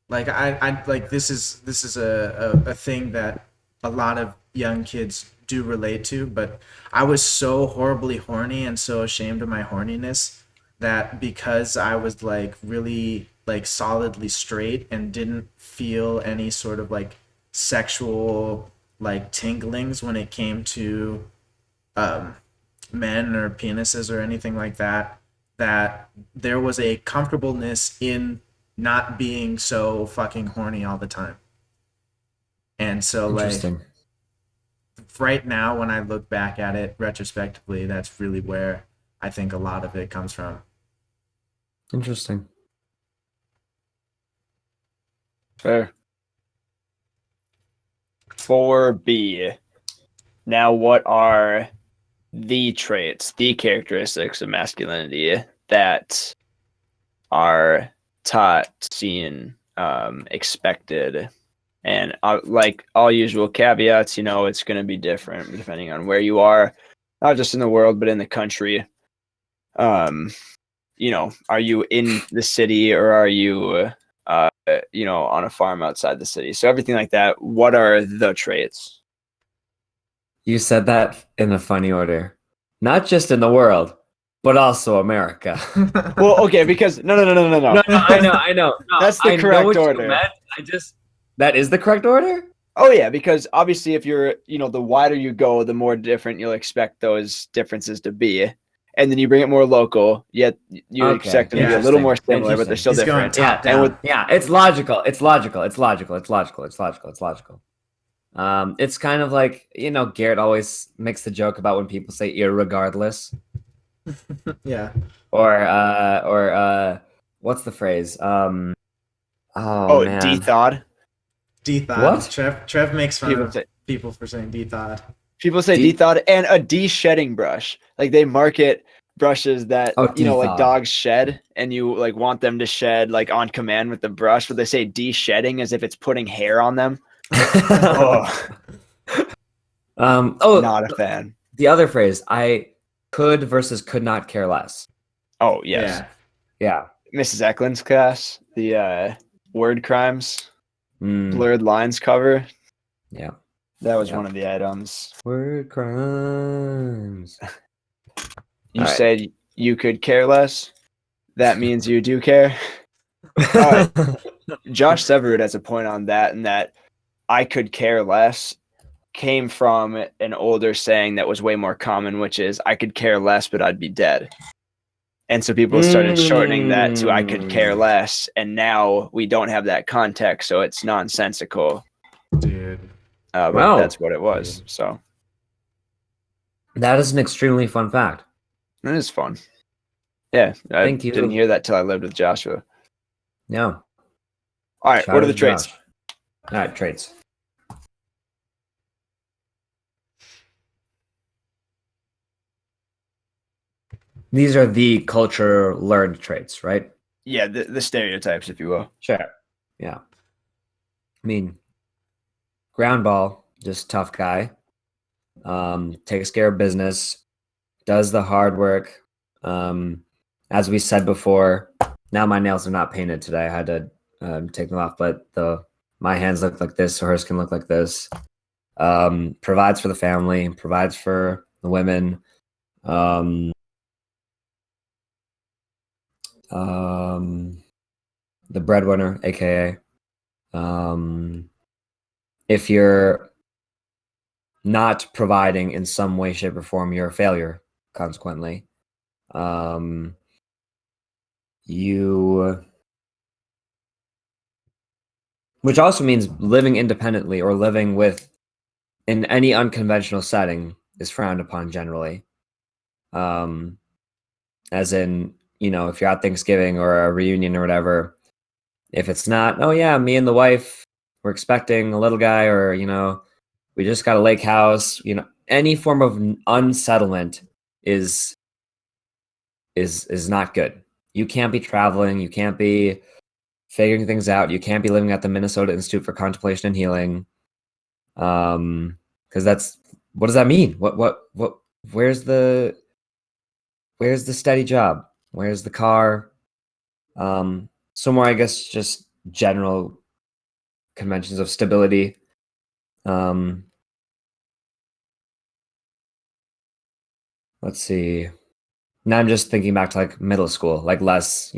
[SPEAKER 1] Like I like this is a thing that a lot of young kids do relate to, but I was so horribly horny and so ashamed of my horniness that because I was really solidly straight and didn't feel any sort of sexual tinglings when it came to men or penises or anything like that, that there was a comfortableness in not being so fucking horny all the time. And so
[SPEAKER 3] Interesting.
[SPEAKER 1] right now when I look back at it retrospectively, that's really where I think a lot of it comes from.
[SPEAKER 3] Interesting.
[SPEAKER 2] Fair. 4B. Now, what are the traits, the characteristics of masculinity that are taught, seen, expected? And like all usual caveats, it's going to be different depending on where you are, not just in the world, but in the country. Are you in the city or are you on a farm outside the city? So everything like that. What are the traits?
[SPEAKER 3] You said that in a funny order. Not just in the world, but also America.
[SPEAKER 2] Well, okay, because no.
[SPEAKER 3] No, I know. No,
[SPEAKER 2] That's the
[SPEAKER 3] I know
[SPEAKER 2] correct
[SPEAKER 3] what you
[SPEAKER 2] order.
[SPEAKER 3] meant. That is the correct order?
[SPEAKER 2] Oh yeah, because obviously if you're, the wider you go, the more different you'll expect those differences to be. And then you bring it more local, yet you
[SPEAKER 3] Okay,
[SPEAKER 2] expect them to be a little more similar, but they're still
[SPEAKER 1] He's going
[SPEAKER 2] different.
[SPEAKER 1] top down.
[SPEAKER 3] Yeah, it's logical. It's logical. It's kind of like, Garrett always makes the joke about when people say irregardless.
[SPEAKER 1] Yeah.
[SPEAKER 3] Or what's the phrase? Man.
[SPEAKER 2] D-thought.
[SPEAKER 1] D-thought.
[SPEAKER 3] What?
[SPEAKER 1] Trev makes fun
[SPEAKER 2] People
[SPEAKER 1] of
[SPEAKER 2] say,
[SPEAKER 1] people for saying D-thought.
[SPEAKER 2] people say
[SPEAKER 3] D-
[SPEAKER 2] D-thought and a de-shedding brush. Like they market brushes that, like
[SPEAKER 3] D-thought.
[SPEAKER 2] dogs shed and you want them to shed on command with the brush, but they say de-shedding as if it's putting hair on them. Oh, not a fan.
[SPEAKER 3] The other phrase, I could versus could not care less.
[SPEAKER 2] Oh, yes.
[SPEAKER 3] Yeah.
[SPEAKER 2] Mrs. Eklund's class, the word crimes,
[SPEAKER 3] Mm,
[SPEAKER 2] blurred lines cover.
[SPEAKER 3] yeah.
[SPEAKER 2] That was
[SPEAKER 3] Yeah.
[SPEAKER 2] one of the items.
[SPEAKER 3] Word crimes.
[SPEAKER 2] You
[SPEAKER 3] All right.
[SPEAKER 2] said you could care less. That means you do care. Josh Severud has a point on that, and that I could care less came from an older saying that was way more common, which is I could care less, but I'd be dead. And so people started shortening that to I could care less, and now we don't have that context, so it's nonsensical.
[SPEAKER 1] Dude.
[SPEAKER 2] But
[SPEAKER 3] Wow.
[SPEAKER 2] that's what it was. So
[SPEAKER 3] That is an extremely fun fact.
[SPEAKER 2] it is fun. Yeah, I
[SPEAKER 3] Thank you.
[SPEAKER 2] didn't hear that till I lived with Joshua.
[SPEAKER 3] No.
[SPEAKER 2] All right,
[SPEAKER 3] Shout
[SPEAKER 2] what
[SPEAKER 3] out
[SPEAKER 2] are the
[SPEAKER 3] to
[SPEAKER 2] traits?
[SPEAKER 3] Josh. All right, traits. These are the culture learned traits, right?
[SPEAKER 2] Yeah, the stereotypes, if you will.
[SPEAKER 3] Sure. Yeah. I mean, ground ball, just tough guy. Takes care of business, does the hard work. As we said before, now my nails are not painted today. I had to take them off, but my hands look like this, so hers can look like this. Provides for the family, provides for the women. The breadwinner, aka if you're not providing in some way, shape, or form, you're a failure. Consequently, you, which also means living independently or living with in any unconventional setting is frowned upon generally. As in, if you're at Thanksgiving or a reunion or whatever, if it's not, oh yeah, me and the wife, we're expecting a little guy, or we just got a lake house, any form of unsettlement is not good. You can't be traveling, you can't be figuring things out, you can't be living at the Minnesota Institute for Contemplation and Healing. Because that's, what does that mean? What where's the steady job? Where's the car? Somewhere, I guess, just general conventions of stability. Let's see. Now I'm just thinking back to like middle school, like less,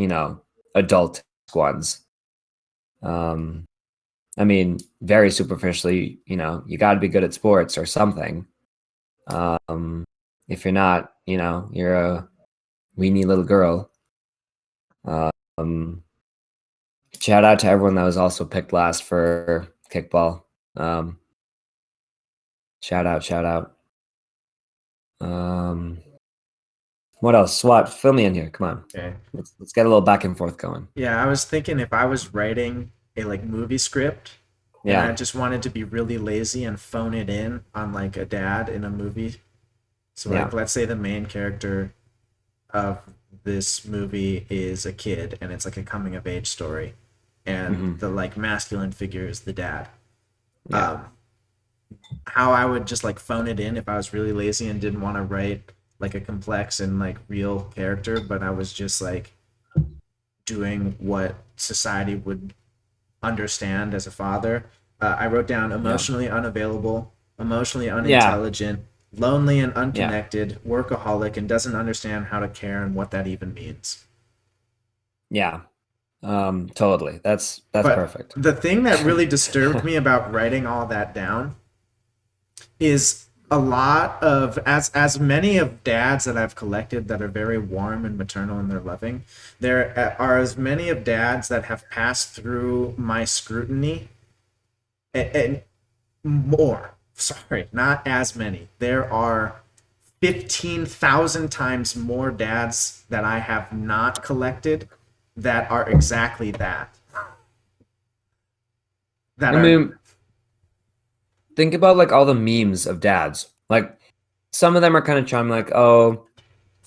[SPEAKER 3] adult ones. I mean, very superficially, you got to be good at sports or something. If you're not, you're a weenie little girl. Shout out to everyone that was also picked last for kickball. Shout out. What else? SWAT, fill me in here. Come on.
[SPEAKER 1] Okay.
[SPEAKER 3] Let's get a little back and forth going.
[SPEAKER 1] Yeah, I was thinking if I was writing a like movie script and I
[SPEAKER 3] Yeah.
[SPEAKER 1] just wanted to be really lazy and phone it in on like a dad in a movie. So like
[SPEAKER 3] Yeah.
[SPEAKER 1] let's say the main character of this movie is a kid and it's like a coming of age story and
[SPEAKER 3] Mhm.
[SPEAKER 1] the like masculine figure is the dad.
[SPEAKER 3] Yeah.
[SPEAKER 1] How I would just like phone it in if I was really lazy and didn't want to write like a complex and like real character, but I was just like doing what society would understand as a father. I wrote down emotionally unavailable, emotionally unintelligent, lonely and unconnected, workaholic, and doesn't understand how to care and what that even means.
[SPEAKER 3] Yeah. Totally. That's
[SPEAKER 1] But
[SPEAKER 3] perfect.
[SPEAKER 1] the thing that really disturbed me about writing all that down is a lot of as many of dads that I've collected that are very warm and maternal and they're loving, there are as many of dads that have passed through my scrutiny and more. Sorry, not as many. There are 15,000 times more dads that I have not collected that are exactly that. That
[SPEAKER 3] I
[SPEAKER 1] are
[SPEAKER 3] mean, think about like all the memes of dads. Like some of them are kind of charming, like, oh,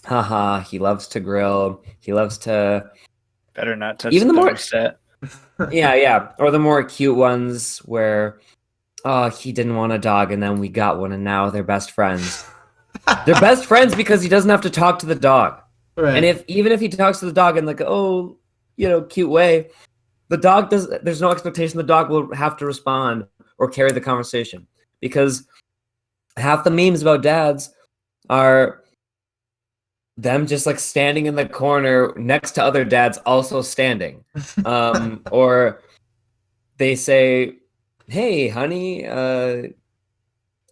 [SPEAKER 3] haha, he loves to grill. He loves to,
[SPEAKER 2] Better not touch
[SPEAKER 3] even
[SPEAKER 2] the
[SPEAKER 3] the more,
[SPEAKER 2] dog set.
[SPEAKER 3] yeah. Or the more cute ones where, oh, he didn't want a dog and then we got one and now they're best friends. They're best friends because he doesn't have to talk to the dog.
[SPEAKER 1] right.
[SPEAKER 3] And even if he talks to the dog in like, oh, cute way, there's no expectation the dog will have to respond or carry the conversation, because half the memes about dads are them just like standing in the corner next to other dads also standing. Or they say, hey honey, and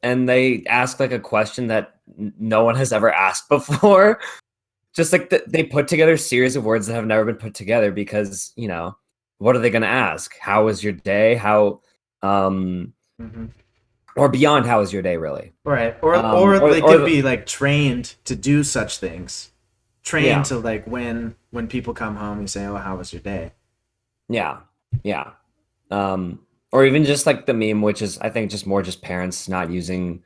[SPEAKER 3] they ask like a question that no one has ever asked before. Just like they put together a series of words that have never been put together because, what are they going to ask? How was your day? How,
[SPEAKER 1] Mhm.
[SPEAKER 3] or beyond, how was your day really?
[SPEAKER 1] Right. Or
[SPEAKER 3] Or
[SPEAKER 1] they could be like trained to do such things. Trained
[SPEAKER 3] Yeah.
[SPEAKER 1] to like when people come home you say, "Oh, how was your day?"
[SPEAKER 3] Yeah, yeah. Or even just like the meme, which is I think just more just parents not using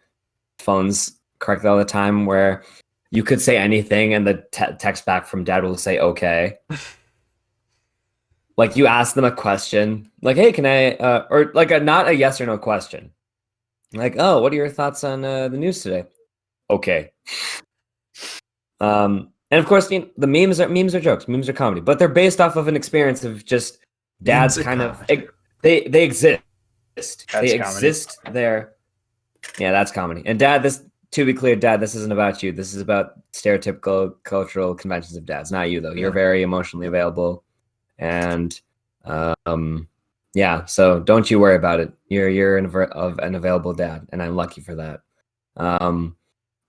[SPEAKER 3] phones correctly all the time, where you could say anything and the text back from dad will say okay. Like you ask them a question, like, "Hey, can I?" Or like a not a yes or no question, like, "Oh, what are your thoughts on the news today?" Okay. And of course, the memes are jokes, memes are comedy, but they're based off of an experience of just
[SPEAKER 1] Memes
[SPEAKER 3] dads
[SPEAKER 1] are
[SPEAKER 3] kind of
[SPEAKER 1] comedy.
[SPEAKER 3] they exist. They
[SPEAKER 2] That's comedy.
[SPEAKER 3] exist there. Yeah, that's comedy. And dad, this to be clear, dad, this isn't about you. This is about stereotypical cultural conventions of dads, not you though. You're
[SPEAKER 1] Yeah.
[SPEAKER 3] very emotionally available, and yeah. So don't you worry about it. You're an available dad, and I'm lucky for that.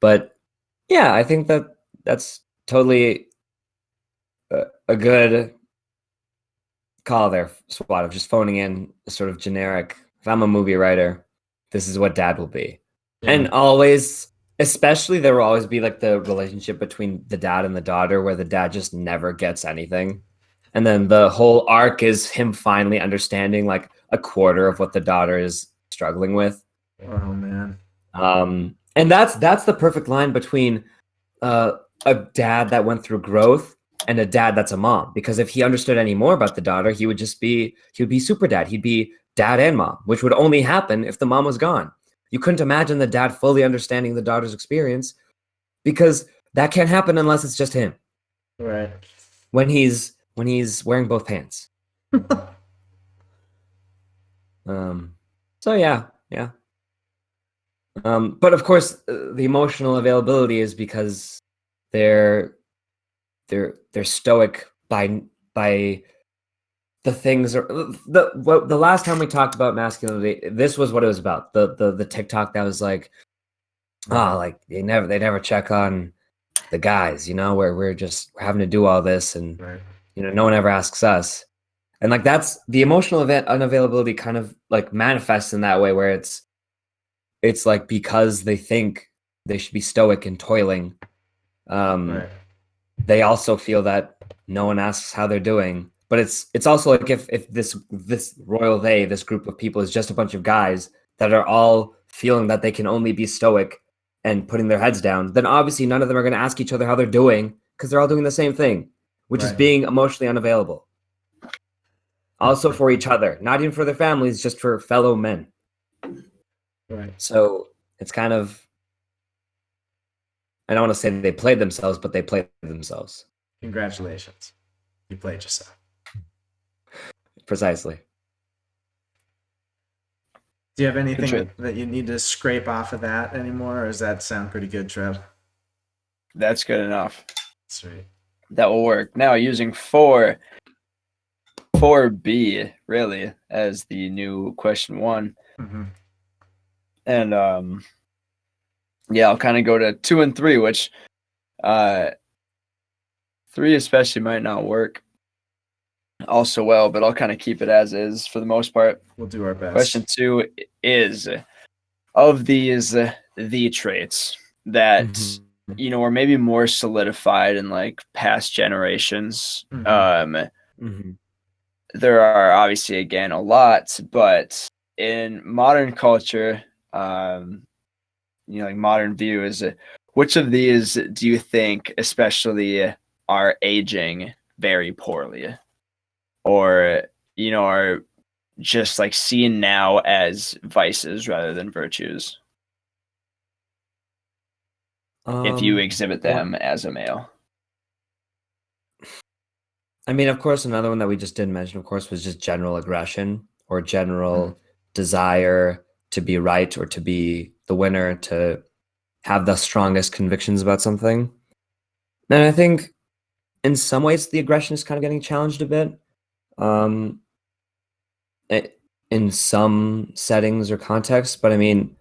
[SPEAKER 3] But yeah, I think that's totally a good call there, Swat, of just phoning in a sort of generic. If I'm a movie writer, this is what dad will be.
[SPEAKER 1] Yeah.
[SPEAKER 3] And always, especially, there will always be like the relationship between the dad and the daughter where the dad just never gets anything. And then the whole arc is him finally understanding like a quarter of what the daughter is struggling with.
[SPEAKER 1] Oh man.
[SPEAKER 3] And that's the perfect line between a dad that went through growth and a dad that's a mom. Because if he understood any more about the daughter, he would be super dad. He'd be dad and mom, which would only happen if the mom was gone. You couldn't imagine the dad fully understanding the daughter's experience because that can't happen unless it's just him
[SPEAKER 1] Right.
[SPEAKER 3] when he's wearing both pants. So yeah. But of course, the emotional availability is because they're stoic by the things or the last time we talked about masculinity, this was what it was about. The TikTok that was like, like they never check on the guys, where we're having to do all this and
[SPEAKER 1] Right.
[SPEAKER 3] no one ever asks us. And like that's the emotional unavailability kind of like manifests in that way where it's like because they think they should be stoic and toiling.
[SPEAKER 1] Right.
[SPEAKER 3] They also feel that no one asks how they're doing. But it's also like if this this group of people is just a bunch of guys that are all feeling that they can only be stoic and putting their heads down, then obviously none of them are going to ask each other how they're doing because they're all doing the same thing, which is
[SPEAKER 1] Right.
[SPEAKER 3] being emotionally unavailable. Also for each other, not even for their families, just for fellow men.
[SPEAKER 1] Right.
[SPEAKER 3] So it's kind of, I don't want to say they played themselves, but they played themselves.
[SPEAKER 1] Congratulations. You played yourself.
[SPEAKER 3] Precisely.
[SPEAKER 1] Do you have anything
[SPEAKER 2] Good
[SPEAKER 1] that you need to scrape off of that anymore, or does that sound pretty good, Trev?
[SPEAKER 2] That's good enough.
[SPEAKER 1] Sweet.
[SPEAKER 2] That will work. Now using 4B really as the new question 1.
[SPEAKER 1] Mm-hmm.
[SPEAKER 2] And yeah, I'll kind of go to 2 and 3, which 3 especially might not work also well, but I'll kind of keep it as is for the most part.
[SPEAKER 1] We'll do our best.
[SPEAKER 2] Question 2 is, of these the traits that are maybe more solidified in like past generations. There are obviously again a lot, but in modern culture, like modern view is, which of these do you think especially are aging very poorly, or are just like seen now as vices rather than virtues if you exhibit them as a male?
[SPEAKER 3] I mean, of course, another one that we just didn't mention, of course, was just general aggression or general desire to be right or to be the winner, to have the strongest convictions about something. And I think in some ways the aggression is kind of getting challenged a bit. In some settings or contexts, but I mean,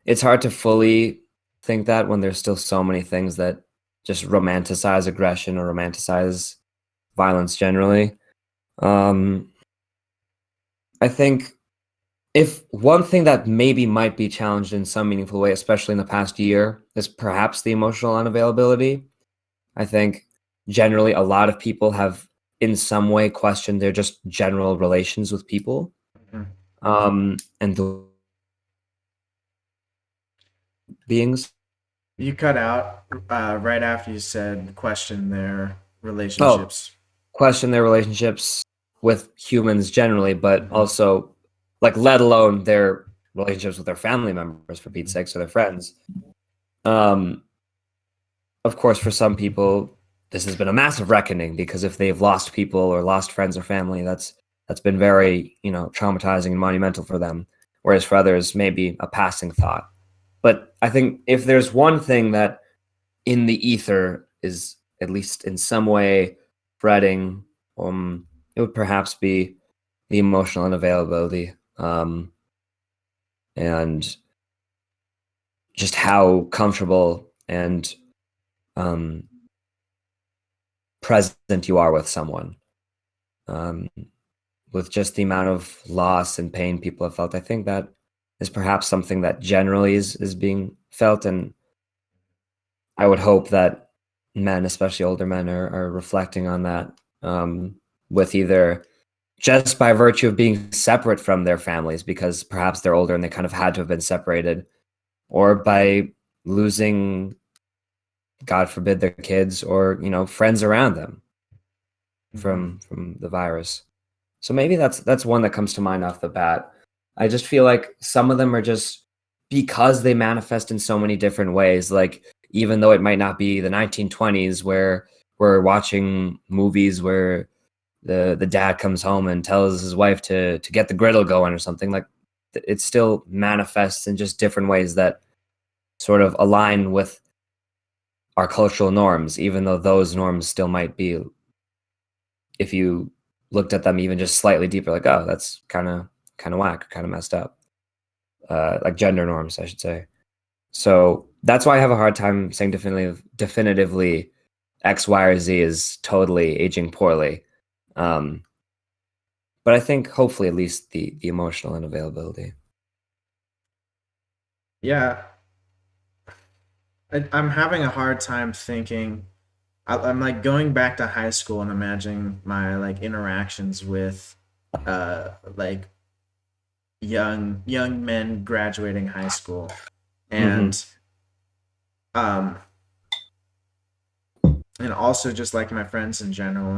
[SPEAKER 3] it's hard to fully think that when there's still so many things that just romanticize aggression or romanticize violence generally. I think if one thing that maybe might be challenged in some meaningful way, especially in the past year, is perhaps the emotional unavailability. I think generally a lot of people have in some way question their just general relations with people.
[SPEAKER 1] Mhm.
[SPEAKER 3] And the beings.
[SPEAKER 1] You cut out right after you said question their
[SPEAKER 3] Oh,
[SPEAKER 1] relationships.
[SPEAKER 3] question their relationships with humans generally, but
[SPEAKER 1] Mhm.
[SPEAKER 3] also like let alone their relationships with their family members for Pete's sakes or their friends. Um, of course, for some people, this has been a massive reckoning because if they've lost people or lost friends or family, that's been very, traumatizing and monumental for them. Whereas for others, maybe a passing thought. But I think if there's one thing that in the ether is at least in some way spreading, it would perhaps be the emotional unavailability, and just how comfortable and um, present you are with someone, um, with just the amount of loss and pain people have felt. I think that is perhaps something that generally is being felt, and I would hope that men, especially older men, are reflecting on that, with either just by virtue of being separate from their families because perhaps they're older and they kind of had to have been separated, or by losing, God forbid, their kids or friends around them
[SPEAKER 1] Mhm.
[SPEAKER 3] from the virus. So maybe that's one that comes to mind off the bat. I just feel like some of them are just because they manifest in so many different ways. Like even though it might not be the 1920s where we're watching movies where the dad comes home and tells his wife to get the griddle going or something, like it still manifests in just different ways that sort of align with our cultural norms, even though those norms still might be, if you looked at them even just slightly deeper, like, oh, that's kind of whack, kind of messed up, like gender norms, I should say. So that's why I have a hard time saying definitively X, Y, or Z is totally aging poorly. Um, but I think hopefully at least the emotional unavailability.
[SPEAKER 1] Yeah, I'm having a hard time thinking. I'm like going back to high school and imagining my like interactions with like young men graduating high school,
[SPEAKER 3] Hmm.
[SPEAKER 1] and um and also just like my friends in general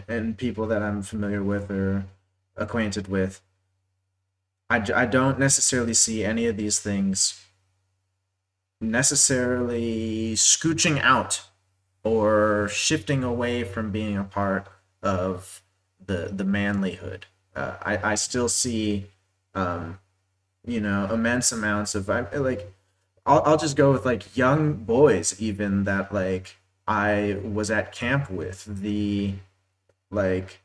[SPEAKER 1] and people that I'm familiar with or acquainted with. I don't necessarily see any of these things necessarily scooching out or shifting away from being a part of the manlyhood. I still see um, immense amounts of like I'll just go with like young boys even that like I was at camp with like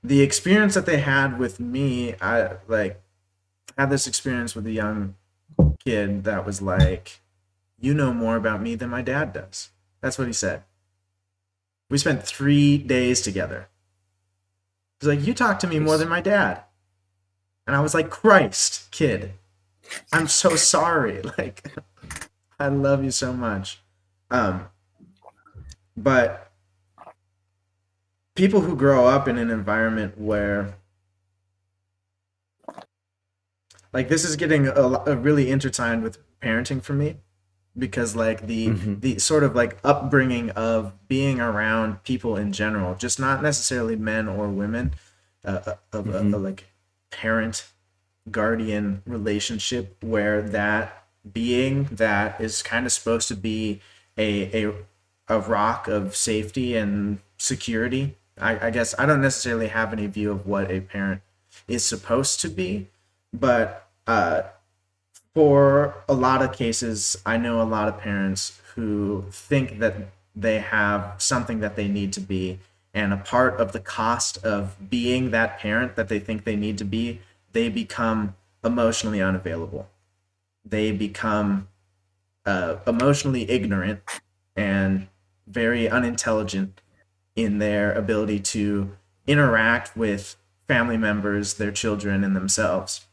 [SPEAKER 1] the experience that they had with me. I like had this experience with a young kid that was like, you know more about me than my dad does. That's what he said. We spent 3 days together. He's like, you talk to me more
[SPEAKER 3] Jeez.
[SPEAKER 1] than my dad. And I was like, Christ, kid, I'm so sorry. Like, I love you so much. Um, but people who grow up in an environment where, like, this is getting a really intertwined with parenting for me because like
[SPEAKER 3] Hmm.
[SPEAKER 1] the sort of like upbringing of being around people in general, just not necessarily men or women, of a
[SPEAKER 3] Hmm.
[SPEAKER 1] like parent guardian relationship where that being that is kind of supposed to be a rock of safety and security. I guess I don't necessarily have any view of what a parent is supposed to be, but for a lot of cases, I know a lot of parents who think that they have something that they need to be, and a part of the cost of being that parent that they think they need to be, they become emotionally unavailable. They become emotionally ignorant and very unintelligent in their ability to interact with family members, their children, and themselves,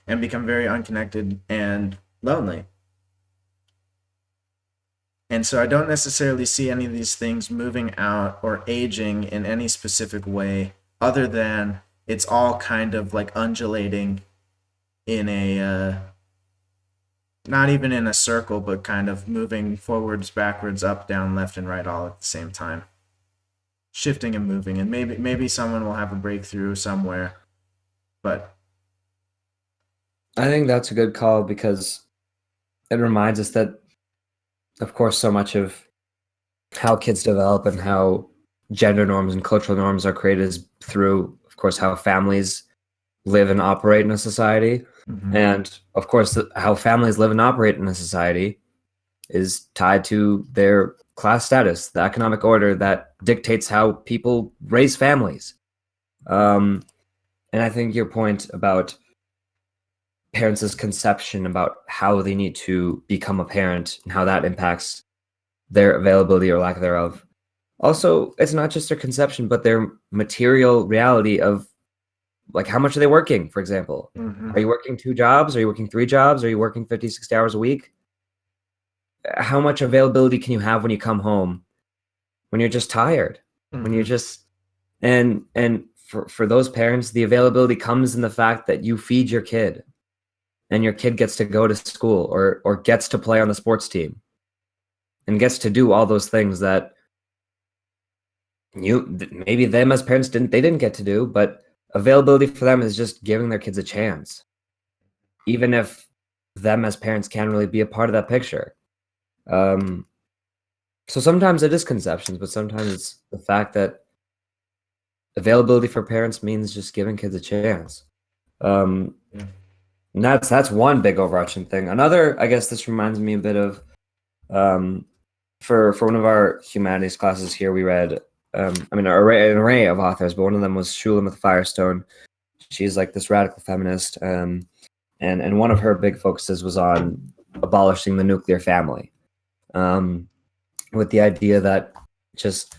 [SPEAKER 1] and become very unconnected and lonely. And so I don't necessarily see any of these things moving out or aging in any specific way, other than it's all kind of like undulating in a not even in a circle, but kind of moving forwards, backwards, up, down, left, and right all at the same time, shifting and moving. And maybe someone will have a breakthrough somewhere, but
[SPEAKER 3] I think that's a good call because it reminds us that, of course, so much of how kids develop and how gender norms and cultural norms are created is through, of course, how families live and operate in a society. And of course, how families live and operate in a society is tied to their class status, the economic order that dictates how people raise families. And I think your point about parents' conception about how they need to become a parent and how that impacts their availability or lack thereof. Also, it's not just their conception, but their material reality of, like, how much are they working, for example? Are you working 2 jobs? Are you working 3 jobs? Are you working 50, 60 hours a week? How much availability can you have when you come home when you're just tired? When you're just and for those parents, the availability comes in the fact that you feed your kid and your kid gets to go to school or gets to play on the sports team and gets to do all those things that maybe them as parents didn't get to do, but availability for them is just giving their kids a chance, even if them as parents can't really be a part of that picture. So sometimes it is conceptions, but sometimes it's the fact that availability for parents means just giving kids a chance. And that's one big overarching thing. Another, I guess this reminds me a bit of, for one of our humanities classes here, we read an array of authors, but one of them was Shulamith Firestone. She's like this radical feminist, and one of her big focuses was on abolishing the nuclear family, with the idea that just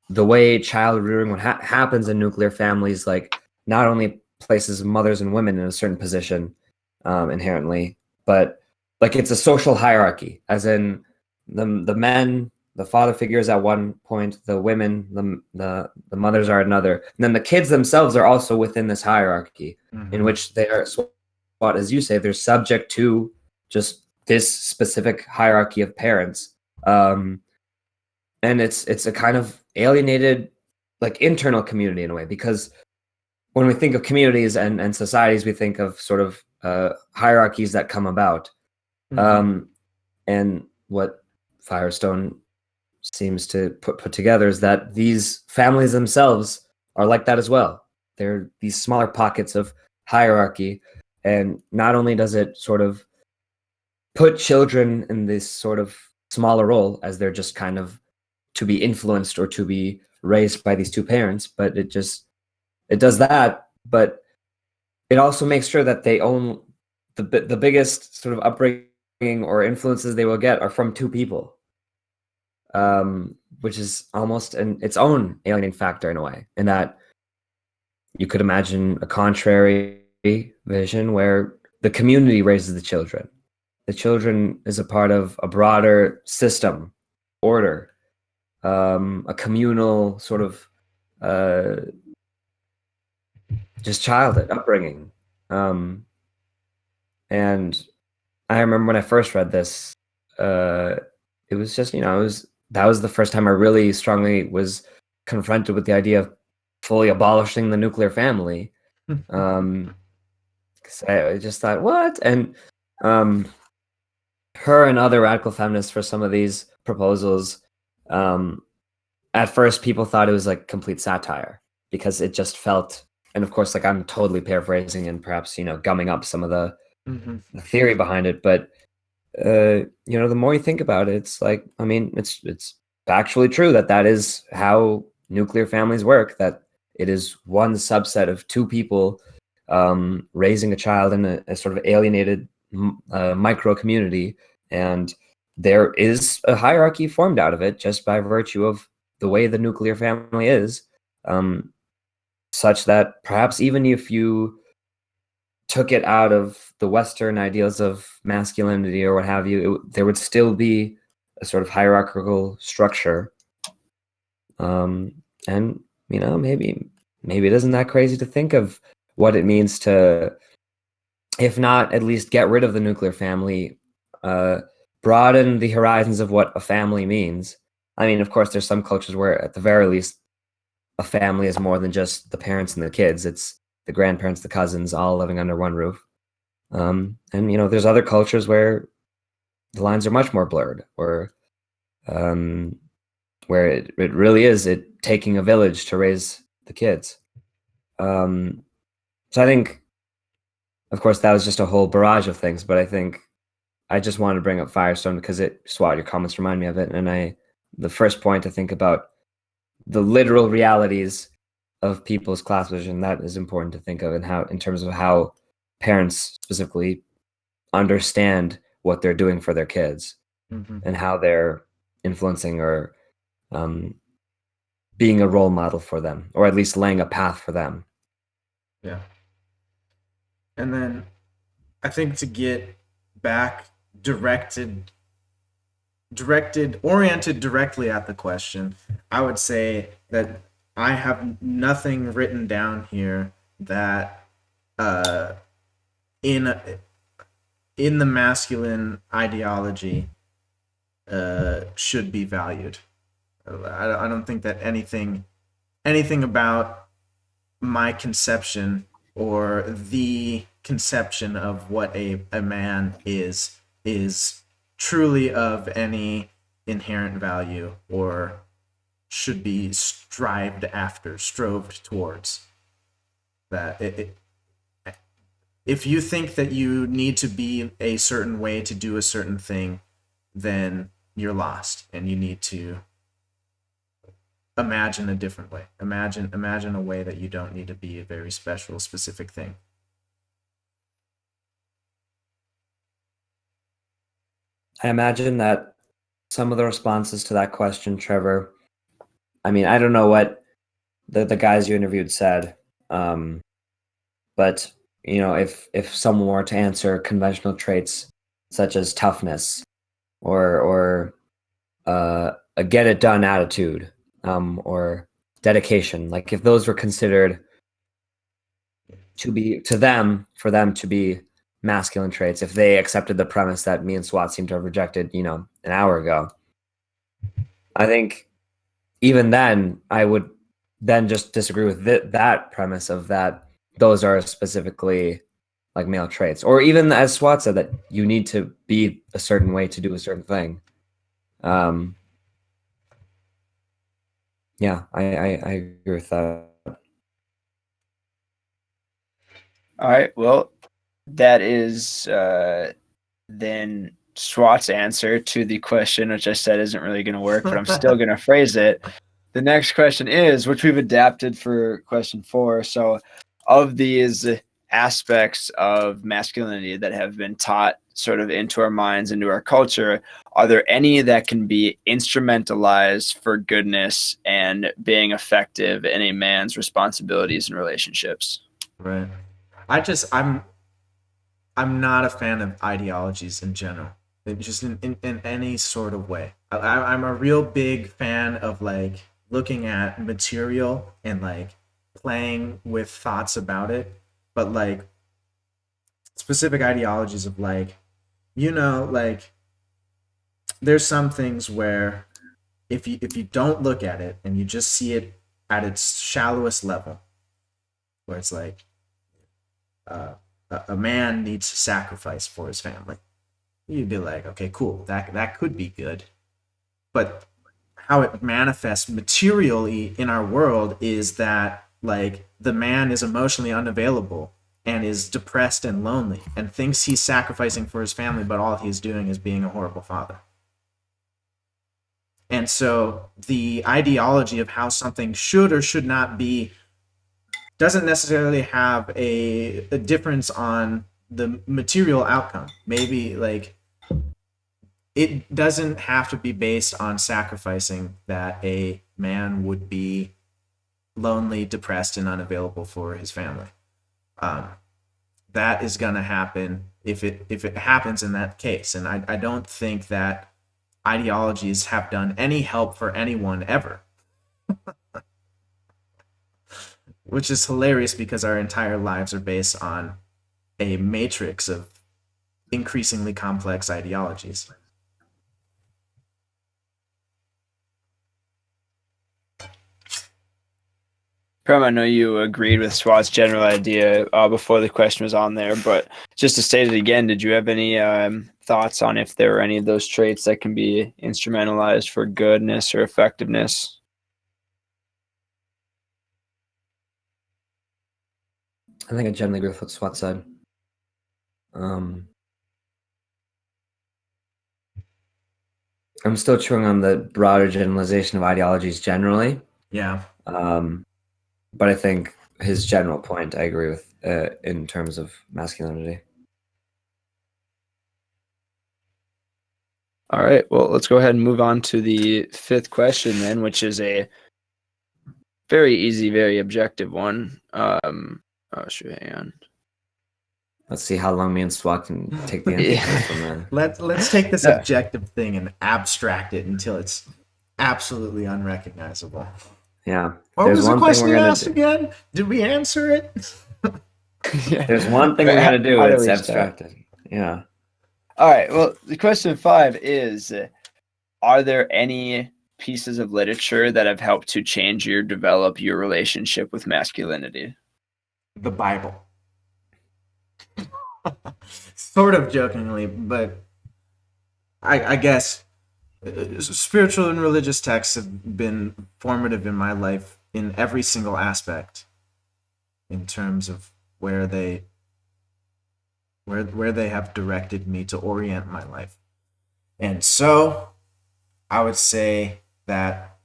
[SPEAKER 3] the way child rearing happens in nuclear families, like, not only places mothers and women in a certain position inherently, but like it's a social hierarchy, as in the men, the father figures at one point, the women, the mothers are at another, and then the kids themselves are also within this hierarchy, in which they are, as you say, they're subject to just this specific hierarchy of parents, and it's a kind of alienated, like, internal community in a way, because when we think of communities and societies, we think of sort of hierarchies that come about, and what Firestone seems to put together is that these families themselves are like that as well. They're these smaller pockets of hierarchy, and not only does it sort of put children in this sort of smaller role as they're just kind of to be influenced or to be raised by these two parents, but it does that, but it also makes sure that they own the biggest sort of upbringing or influences they will get are from two people, which is almost its own alienating factor in a way, in that you could imagine a contrary vision where the community raises the children. The children is a part of a broader system, order, a communal sort of just childhood upbringing. And I remember when I first read this, it was just, that was the first time I really strongly was confronted with the idea of fully abolishing the nuclear family. 'Cause I just thought, what? And her and other radical feminists for some of these proposals, at first people thought it was like complete satire, because it just felt, and of course, like, I'm totally paraphrasing and perhaps, gumming up some of the theory behind it, but the more you think about it, it's like, I mean, it's factually true that is how nuclear families work, that it is one subset of two people raising a child in a sort of alienated micro community, and there is a hierarchy formed out of it just by virtue of the way the nuclear family is, such that perhaps even if you took it out of the Western ideals of masculinity or what have you, there would still be a sort of hierarchical structure. And maybe it isn't that crazy to think of what it means to, if not at least get rid of the nuclear family, broaden the horizons of what a family means. I mean, of course, there's some cultures where, at the very least, a family is more than just the parents and the kids. It's the grandparents, the cousins, all living under one roof. And there's other cultures where the lines are much more blurred, or where it really is it taking a village to raise the kids. So I think, of course, that was just a whole barrage of things, but I think I just wanted to bring up Firestone because Swat, your comments remind me of it. And the first point to think about the literal realities of people's class vision, that is important to think of, and how, in terms of how parents specifically understand what they're doing for their kids, and how they're influencing or being a role model for them, or at least laying a path for them.
[SPEAKER 1] Yeah. And then I think to get back oriented directly at the question, I would say that I have nothing written down here that in the masculine ideology should be valued. I don't think that anything about my conception or the conception of what a man is truly of any inherent value or should be strived towards. That if you think that you need to be a certain way to do a certain thing, then you're lost, and you need to imagine a different way. Imagine a way that you don't need to be a very special, specific thing.
[SPEAKER 3] I imagine that some of the responses to that question, Trevor, I mean, I don't know what the guys you interviewed said, but if someone were to answer conventional traits such as toughness or a get it done attitude, or dedication, like if those were considered for them to be masculine traits, if they accepted the premise that me and Swat seem to have rejected, an hour ago, I think even then I would then just disagree with that premise of that those are specifically like male traits, or even as Swat said, that you need to be a certain way to do a certain thing. Yeah, I agree with that.
[SPEAKER 2] All right. Well, that is then Swat's answer to the question, which I said isn't really going to work, but I'm still going to phrase it. The next question is, which we've adapted for question 4. So, of these aspects of masculinity that have been taught sort of into our minds, into our culture, are there any that can be instrumentalized for goodness and being effective in a man's responsibilities and relationships?
[SPEAKER 1] Right. I'm not a fan of ideologies in general. Just in any sort of way. I'm a real big fan of like looking at material and like playing with thoughts about it, but like specific ideologies of like, like there's some things where if you don't look at it and you just see it at its shallowest level, where it's like a man needs to sacrifice for his family, you'd be like, okay, cool, that could be good. But how it manifests materially in our world is that like the man is emotionally unavailable and is depressed and lonely and thinks he's sacrificing for his family, but all he's doing is being a horrible father. And so the ideology of how something should or should not be doesn't necessarily have a difference on the material outcome. Maybe like it doesn't have to be based on sacrificing that a man would be lonely, depressed, and unavailable for his family. That is going to happen if it happens in that case. And I don't think that ideologies have done any help for anyone ever. Which is hilarious because our entire lives are based on a matrix of increasingly complex ideologies.
[SPEAKER 2] Prem, I know you agreed with Swat's general idea before the question was on there, but just to state it again, did you have any thoughts on if there are any of those traits that can be instrumentalized for goodness or effectiveness?
[SPEAKER 3] I think I generally agree with what Swat said. I'm still chewing on the broader generalization of ideologies generally.
[SPEAKER 1] Yeah.
[SPEAKER 3] But I think his general point I agree with in terms of masculinity.
[SPEAKER 2] All right, well, let's go ahead and move on to the fifth question then, which is a very easy, very objective one. Oh, shoot, hang on.
[SPEAKER 3] Let's see how long me and Swat can take the answer from there.
[SPEAKER 1] Let's take this objective thing and abstract it until it's absolutely unrecognizable.
[SPEAKER 3] Yeah.
[SPEAKER 1] What was the question you asked again? Did we answer it?
[SPEAKER 3] There's one thing we're going to do. It's abstracted. Yeah.
[SPEAKER 2] All right. Well, the question 5 is, are there any pieces of literature that have helped to change or develop your relationship with masculinity?
[SPEAKER 1] The Bible. Sort of jokingly, but I guess spiritual and religious texts have been formative in my life in every single aspect, in terms of where they have directed me to orient my life. And so I would say that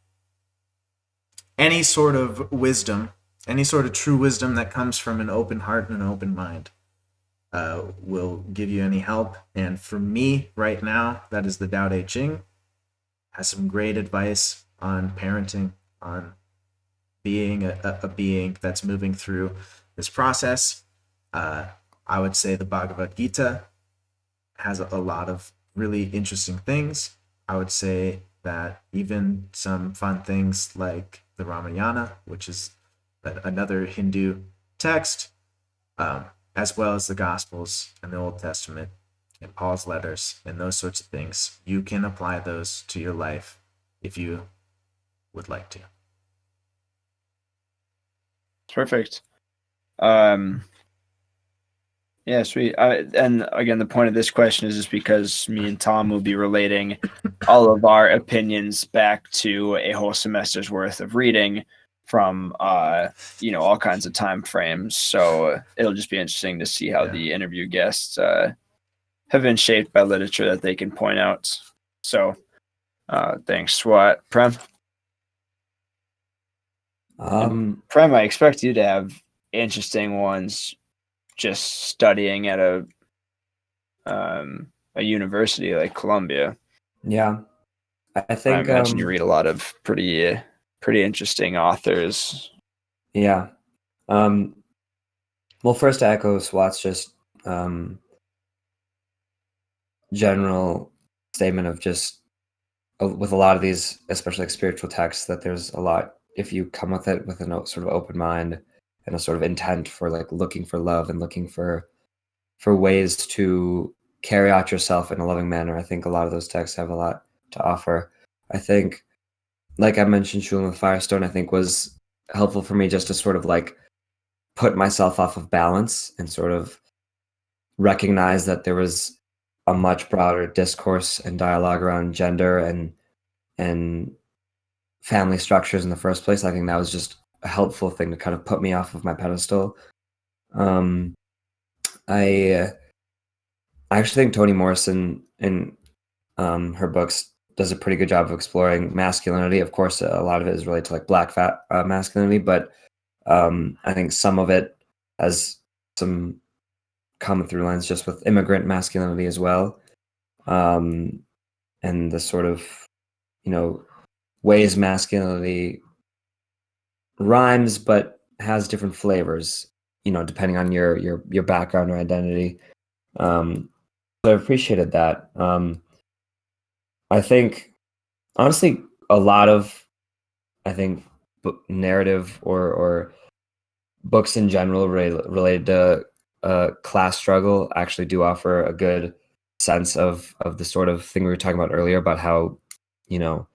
[SPEAKER 1] any sort of wisdom, any sort of true wisdom that comes from an open heart and an open mind will give you any help. And for me right now, that is the Tao Te Ching. Has some great advice on parenting, on being a being that's moving through this process. I would say the Bhagavad Gita has a lot of really interesting things. I would say that even some fun things like the Ramayana, which is another Hindu text, as well as the Gospels and the Old Testament and Paul's letters and those sorts of things, you can apply those to your life if you would like to.
[SPEAKER 2] Perfect. Yeah, sweet. And again, the point of this question is just because me and Tom will be relating all of our opinions back to a whole semester's worth of reading from all kinds of time frames. So it'll just be interesting to see how the interview guests have been shaped by literature that they can point out. So thanks, Swat. Prem, I expect you to have interesting ones just studying at a university like Columbia.
[SPEAKER 3] Yeah, I think
[SPEAKER 2] I imagine you read a lot of pretty interesting authors.
[SPEAKER 3] Yeah. Well, first to echo Swat's just general statement of just with a lot of these, especially like spiritual texts, that there's a lot, if you come with it with a sort of open mind and a sort of intent for like looking for love and looking for ways to carry out yourself in a loving manner, I think a lot of those texts have a lot to offer. I think, like I mentioned, Schulen with Firestone, I think was helpful for me just to sort of like put myself off of balance and sort of recognize that there was a much broader discourse and dialogue around gender and family structures in the first place. I think that was just a helpful thing to kind of put me off of my pedestal. I actually think Toni Morrison in her books does a pretty good job of exploring masculinity. Of course, a lot of it is related to like black masculinity, but I think some of it has some common through lines just with immigrant masculinity as well, and the sort of ways masculinity rhymes but has different flavors, depending on your background or identity. So I appreciated that. I think honestly, a lot of I think narrative or books in general related to class struggle actually do offer a good sense of the sort of thing we were talking about earlier about how, you know,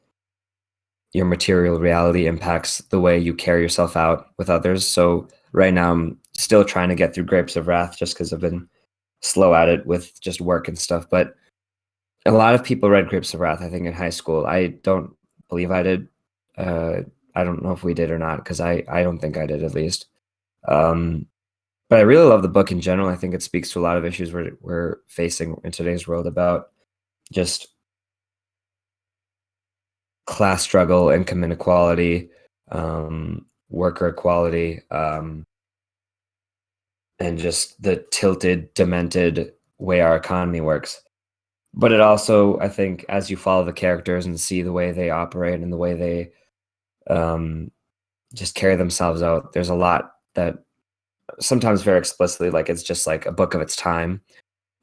[SPEAKER 3] your material reality impacts the way you carry yourself out with others. So right now I'm still trying to get through Grapes of Wrath just because I've been slow at it with just work and stuff. But a lot of people read Grapes of Wrath, I think, in high school. I don't believe I did. Uh, I don't know if we did or not, because I don't think I did, at least. Um, but I really love the book in general. I think it speaks to a lot of issues we're facing in today's world about just class struggle, income inequality, worker equality, and just the tilted, demented way our economy works. But it also, I think, as you follow the characters and see the way they operate and the way they just carry themselves out, there's a lot that sometimes very explicitly, like it's just like a book of its time.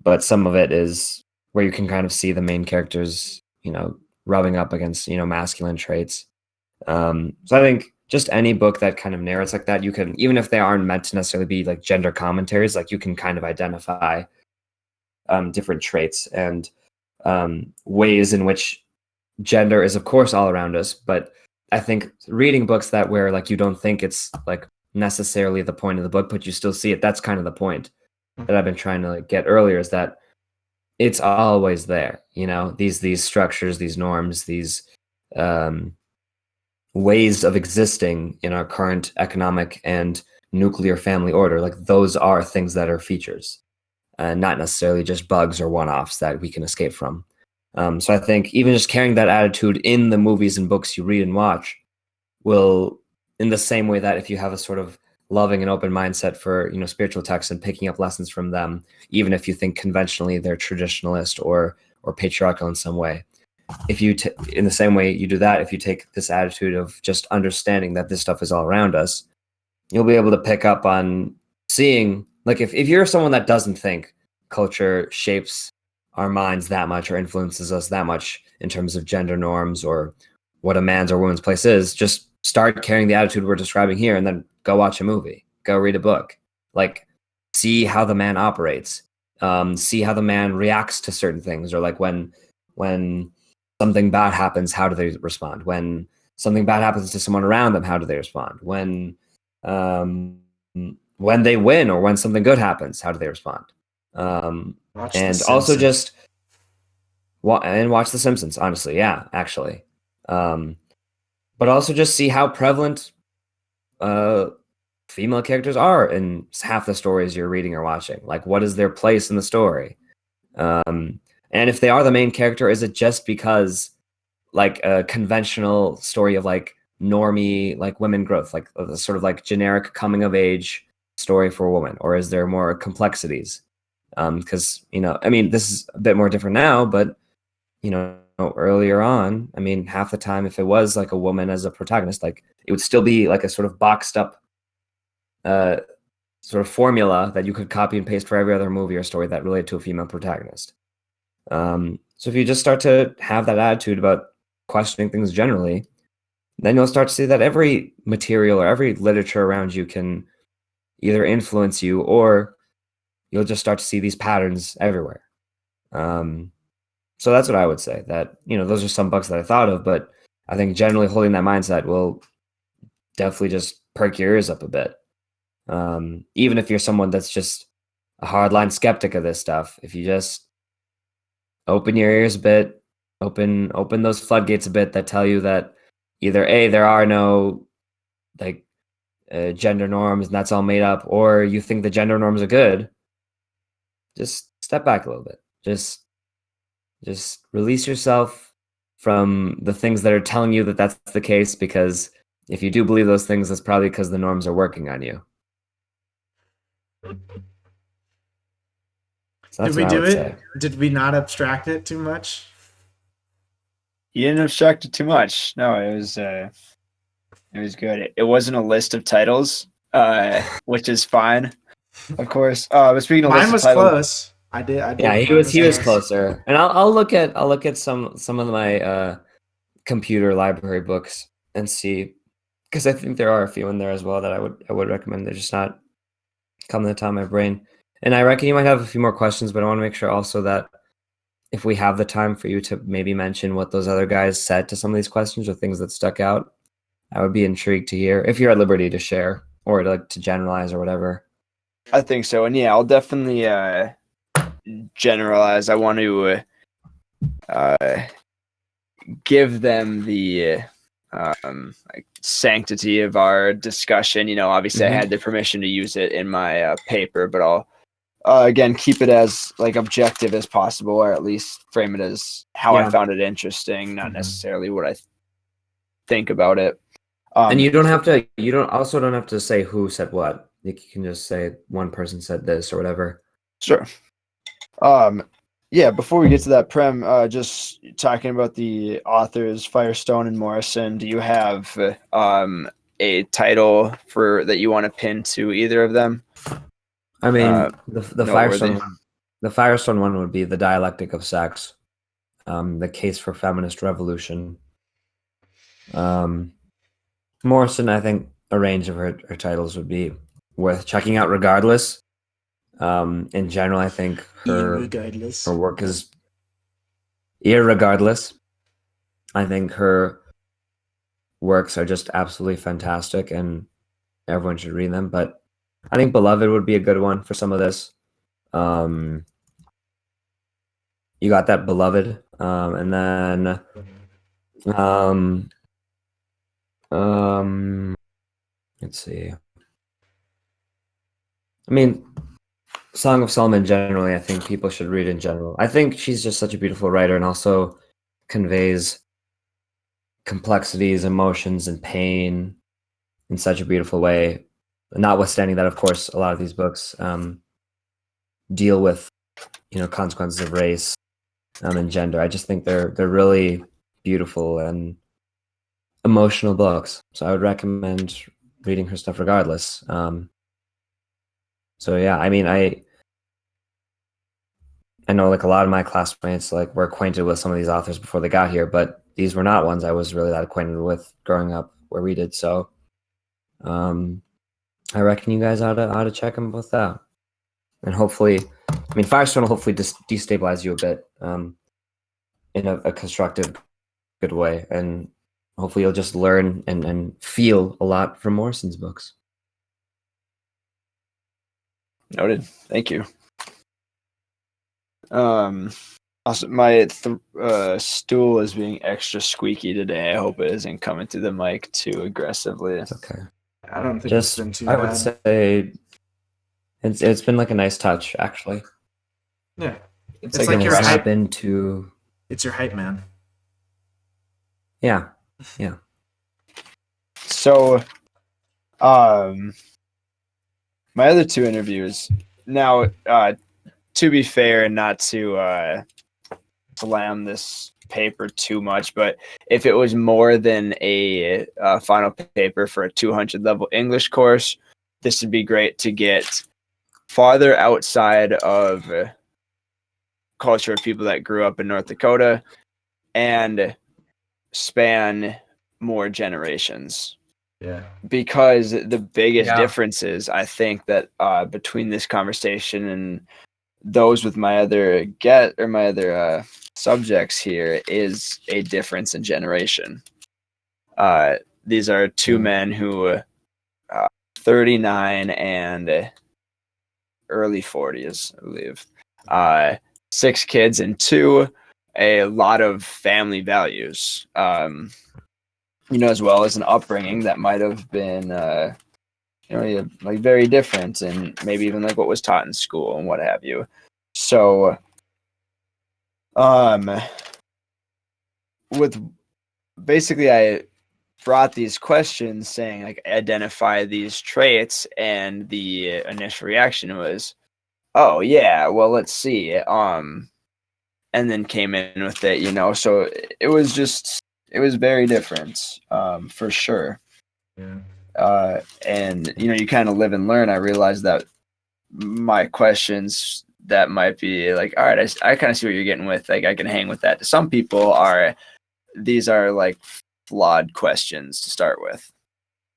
[SPEAKER 3] But some of it is where you can kind of see the main characters, you know, rubbing up against, you know, masculine traits. So I think just any book that kind of narrates like that, you can, even if they aren't meant to necessarily be like gender commentaries, like you can kind of identify different traits and ways in which gender is, of course, all around us. But I think reading books that where like you don't think it's like necessarily the point of the book, but you still see it. That's kind of the point that I've been trying to like get earlier, is that it's always there. You know, these structures, these norms, these ways of existing in our current economic and nuclear family order, like those are things that are features, not necessarily just bugs or one-offs that we can escape from. So I think even just carrying that attitude in the movies and books you read and watch will, in the same way that if you have a sort of loving and open mindset for, you know, spiritual texts and picking up lessons from them, even if you think conventionally they're traditionalist or patriarchal in some way, if you in the same way you do that, if you take this attitude of just understanding that this stuff is all around us, you'll be able to pick up on seeing, like, if you're someone that doesn't think culture shapes our minds that much or influences us that much in terms of gender norms or what a man's or woman's place is, just start carrying the attitude we're describing here and then go watch a movie, go read a book, like see how the man operates, see how the man reacts to certain things, or like when something bad happens, how do they respond? When something bad happens to someone around them, how do they respond? When they win or when something good happens, how do they respond? And also just watch The Simpsons, honestly. Yeah, actually. But also just see how prevalent female characters are in half the stories you're reading or watching. Like, what is their place in the story? And if they are the main character, is it just because like a conventional story of like normie, like women growth, like a sort of like generic coming of age story for a woman, or is there more complexities? Because, you know, I mean, this is a bit more different now, but, you know, earlier on, I mean, half the time, if it was like a woman as a protagonist, like it would still be like a sort of boxed up sort of formula that you could copy and paste for every other movie or story that related to a female protagonist. So if you just start to have that attitude about questioning things generally, then you'll start to see that every material or every literature around you can either influence you, or you'll just start to see these patterns everywhere. So that's what I would say, that, you know, those are some books that I thought of, but I think generally holding that mindset will definitely just perk your ears up a bit. Even if you're someone that's just a hardline skeptic of this stuff, if you just open your ears a bit, open those floodgates a bit that tell you that either A, there are no like gender norms and that's all made up, or you think the gender norms are good, just step back a little bit. Just release yourself from the things that are telling you that that's the case, because if you do believe those things, that's probably because the norms are working on you. So
[SPEAKER 1] Did we do it? Did we not abstract it too much?
[SPEAKER 2] You didn't abstract it too much. No, it was good. It wasn't a list of titles, which is fine, of course. But speaking of
[SPEAKER 1] Mine was
[SPEAKER 2] titles,
[SPEAKER 1] close. I did. I did.
[SPEAKER 3] Yeah, he was
[SPEAKER 1] Promise.
[SPEAKER 3] closer. And I'll look at some of my computer library books and see, because I think there are a few in there as well that I would recommend. They're just not coming to the top of my brain. And I reckon you might have a few more questions, but I want to make sure also that if we have the time for you to maybe mention what those other guys said to some of these questions or things that stuck out, I would be intrigued to hear if you're at liberty to share or to generalize or whatever.
[SPEAKER 2] I think so. And yeah, I'll definitely generalize. I want to give them the like sanctity of our discussion. Obviously I had the permission to use it in my paper, but I'll again keep it as like objective as possible, or at least frame it as how I found it interesting, not necessarily what I think about it.
[SPEAKER 3] And you don't have to say who said what. You can just say one person said this or whatever.
[SPEAKER 2] Sure. Yeah, before we get to that, Prem, just talking about the authors Firestone and Morrison, do you have a title that you want to pin to either of them?
[SPEAKER 3] I mean, the Firestone one would be The Dialectic of Sex, The Case for Feminist Revolution. Morrison, I think a range of her titles would be worth checking out regardless. In general, I think her work is irregardless. I think her works are just absolutely fantastic and everyone should read them. But I think Beloved would be a good one for some of this. You got that, Beloved. And then let's see. I mean, Song of Solomon generally, I think people should read in general. I think she's just such a beautiful writer and also conveys complexities, emotions, and pain in such a beautiful way. Notwithstanding that, of course, a lot of these books deal with, consequences of race and gender. I just think they're really beautiful and emotional books. So I would recommend reading her stuff regardless. So yeah, I mean, I know like a lot of my classmates were acquainted with some of these authors before they got here, but these were not ones I was really that acquainted with growing up where we did. So I reckon you guys ought to check them both out. And hopefully, I mean, Firestone will hopefully destabilize you a bit in a constructive, good way. And hopefully you'll just learn and feel a lot from Morrison's books.
[SPEAKER 2] Noted. Thank you. Also, my stool is being extra squeaky today. I hope it isn't coming to the mic too aggressively.
[SPEAKER 3] It's okay.
[SPEAKER 1] I don't think it's been too bad.
[SPEAKER 3] I would say it's been like a nice touch, actually.
[SPEAKER 1] Yeah,
[SPEAKER 2] It's
[SPEAKER 1] like your hype.
[SPEAKER 3] into.
[SPEAKER 1] It's your hype man.
[SPEAKER 3] Yeah.
[SPEAKER 2] So, my other two interviews. Now, to be fair, and not to slam this paper too much, but if it was more than a final paper for a 200 level English course, this would be great to get farther outside of culture of people that grew up in North Dakota and span more generations.
[SPEAKER 1] Yeah.
[SPEAKER 2] Because the biggest difference is, I think, that between this conversation and those with my other subjects here is a difference in generation. These are two men who 39 and early 40s, I believe. 6 kids and 2, a lot of family values. As well as an upbringing that might have been, like very different, and maybe even like what was taught in school and what have you. So, with basically, I brought these questions saying like identify these traits, and the initial reaction was, "Oh yeah, well let's see," and then came in with it, So it was very different, for sure.
[SPEAKER 1] Yeah.
[SPEAKER 2] And you kind of live and learn. I realized that my questions that might be like, all right, I kind of see what you're getting with. Like, I can hang with that. To some people, these are like flawed questions to start with.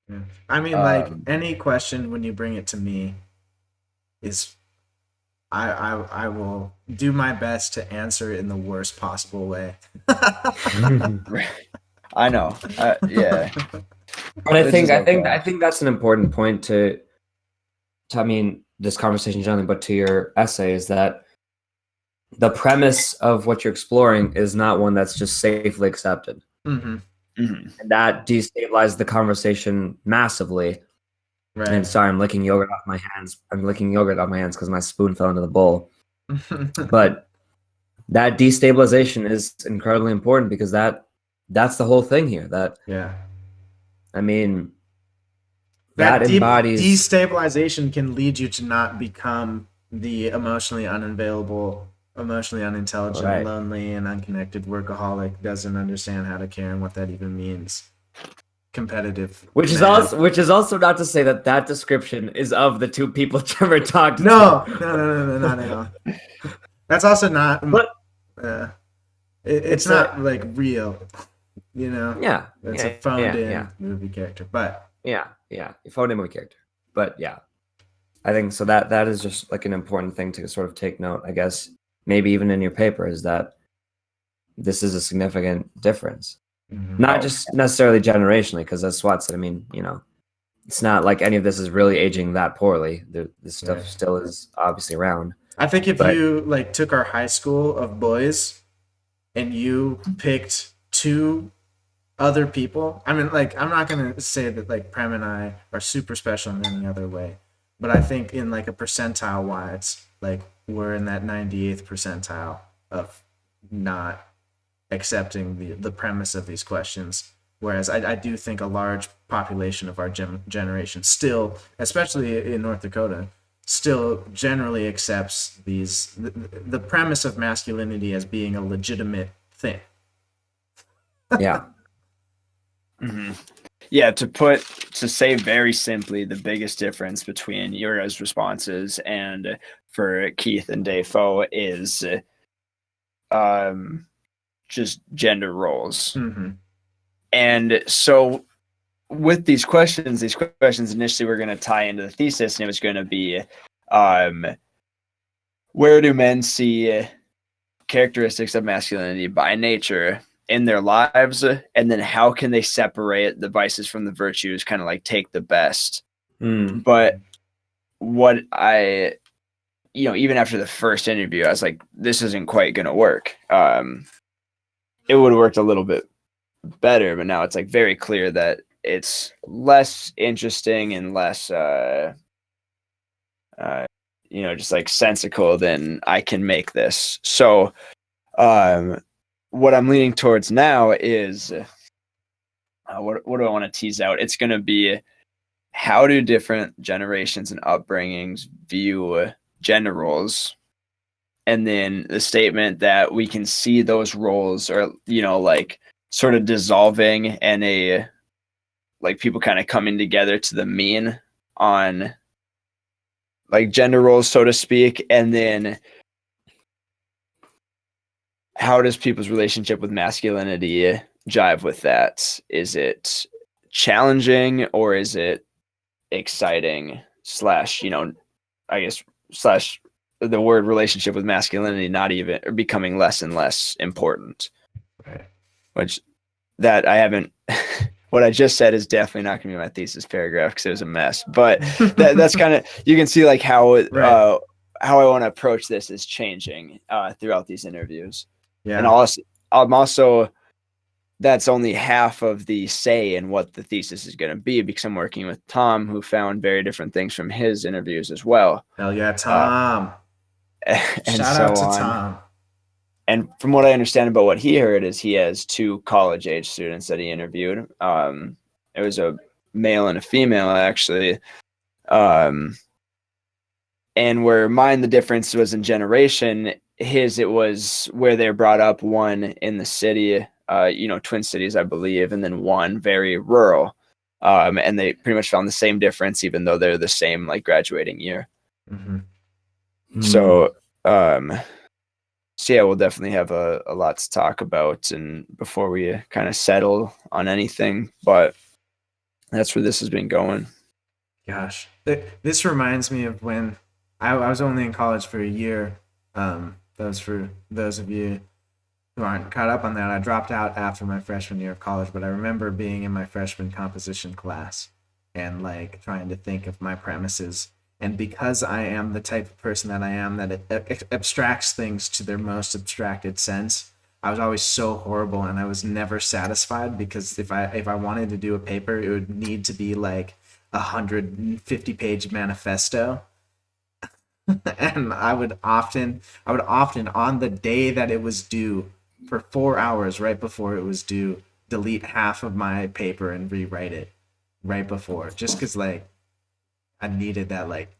[SPEAKER 1] Yeah. I mean, like any question when you bring it to me is, I will do my best to answer it in the worst possible way.
[SPEAKER 2] I know. Yeah.
[SPEAKER 3] But I think that's an important point to I mean, this conversation generally, but to your essay, is that the premise of what you're exploring is not one that's just safely accepted.
[SPEAKER 1] Mm-hmm.
[SPEAKER 2] Mm-hmm.
[SPEAKER 3] And that destabilized the conversation massively.
[SPEAKER 1] Right.
[SPEAKER 3] And sorry, I'm licking yogurt off my hands. I'm licking yogurt off my hands because my spoon fell into the bowl. But that destabilization is incredibly important because that's the whole thing here.
[SPEAKER 1] Yeah.
[SPEAKER 3] I mean,
[SPEAKER 1] that
[SPEAKER 3] embodies
[SPEAKER 1] destabilization can lead you to not become the emotionally unavailable, emotionally unintelligent,
[SPEAKER 3] right.
[SPEAKER 1] lonely, and unconnected workaholic, doesn't understand how to care and what that even means. Competitive.
[SPEAKER 3] Which is also not to say that description is of the two people Trevor talked
[SPEAKER 1] No,
[SPEAKER 3] to.
[SPEAKER 1] no, not at all. That's also not.
[SPEAKER 3] But
[SPEAKER 1] it's not like real, you know.
[SPEAKER 3] Yeah,
[SPEAKER 1] it's a phoned in movie character, but
[SPEAKER 3] phoned in movie character. But yeah, I think so. That is just like an important thing to sort of take note. I guess maybe even in your paper is that this is a significant difference.
[SPEAKER 1] Mm-hmm.
[SPEAKER 3] Not just necessarily generationally, because as Swat said, I mean, you know, it's not like any of this is really aging that poorly. This stuff still is obviously around.
[SPEAKER 1] I think if you like took our high school of boys and you picked two other people, I mean, like, I'm not going to say that like Prem and I are super special in any other way, but I think in like a percentile wise, like we're in that 98th percentile of not accepting the premise of these questions. Whereas I do think a large population of our generation still, especially in North Dakota, still generally accepts the premise of masculinity as being a legitimate thing.
[SPEAKER 3] Yeah.
[SPEAKER 2] Mm-hmm. Yeah, to say very simply, the biggest difference between your guys' responses and for Keith and Defoe is just gender roles.
[SPEAKER 1] Mm-hmm.
[SPEAKER 2] And so with these questions initially were going to tie into the thesis, and it was going to be where do men see characteristics of masculinity by nature in their lives, and then how can they separate the vices from the virtues, kind of like take the best. But what I, even after the first interview, I was like, this isn't quite going to work. It would have worked a little bit better, but now it's like very clear that it's less interesting and less just like sensical than I can make this. So what I'm leaning towards now is what do I want to tease out? It's going to be, how do different generations and upbringings view gender roles? And then the statement that we can see those roles are, like sort of dissolving and people kind of coming together to the mean on like gender roles, so to speak. And then how does people's relationship with masculinity jive with that? Is it challenging or is it exciting / the word relationship with masculinity not even, or becoming less and less important?
[SPEAKER 1] Right.
[SPEAKER 2] Which that I haven't what I just said is definitely not going to be my thesis paragraph because it was a mess, but that's kind of, you can see like how I want to approach this is changing throughout these interviews. And I'm also that's only half of the say in what the thesis is going to be, because I'm working with Tom, who found very different things from his interviews as well.
[SPEAKER 1] Hell yeah, Tom.
[SPEAKER 2] And
[SPEAKER 1] Shout out to Tom.
[SPEAKER 2] And from what I understand about what he heard is he has 2 college-age students that he interviewed. It was a male and a female, actually. And where mine, the difference was in generation. His, it was where they were brought up, one in the city, Twin Cities, I believe, and then one very rural. And they pretty much found the same difference, even though they're the same, like, graduating year.
[SPEAKER 1] Mm-hmm.
[SPEAKER 2] So So yeah, we'll definitely have a lot to talk about, and before we kind of settle on anything, but that's where this has been going.
[SPEAKER 1] Gosh, this reminds me of when I was only in college for a year. That was for those of you who aren't caught up on that. I dropped out after my freshman year of college, but I remember being in my freshman composition class and like trying to think of my premises. And because I am the type of person that I am, that it abstracts things to their most abstracted sense, I was always so horrible, and I was never satisfied, because if I wanted to do a paper, it would need to be like 150-page manifesto. And I would often on the day that it was due, for 4 hours right before it was due, delete half of my paper and rewrite it right before, just because like I needed that like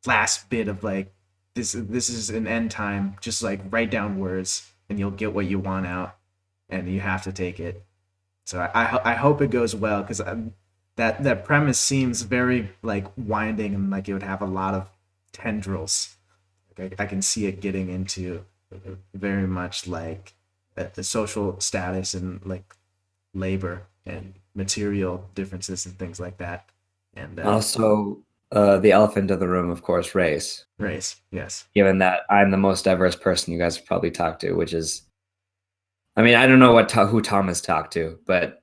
[SPEAKER 1] last bit of like, this is an end time, just like write down words and you'll get what you want out, and you have to take it. So I hope it goes well, because that premise seems very like winding, and like it would have a lot of tendrils. Like I can see it getting into very much like the social status and like labor and material differences and things like that. And
[SPEAKER 3] Also, the elephant in the room, of course, race.
[SPEAKER 1] race, yes.
[SPEAKER 3] Given that I'm the most diverse person you guys have probably talked to, which is, I mean, I don't know who Tom has talked to, but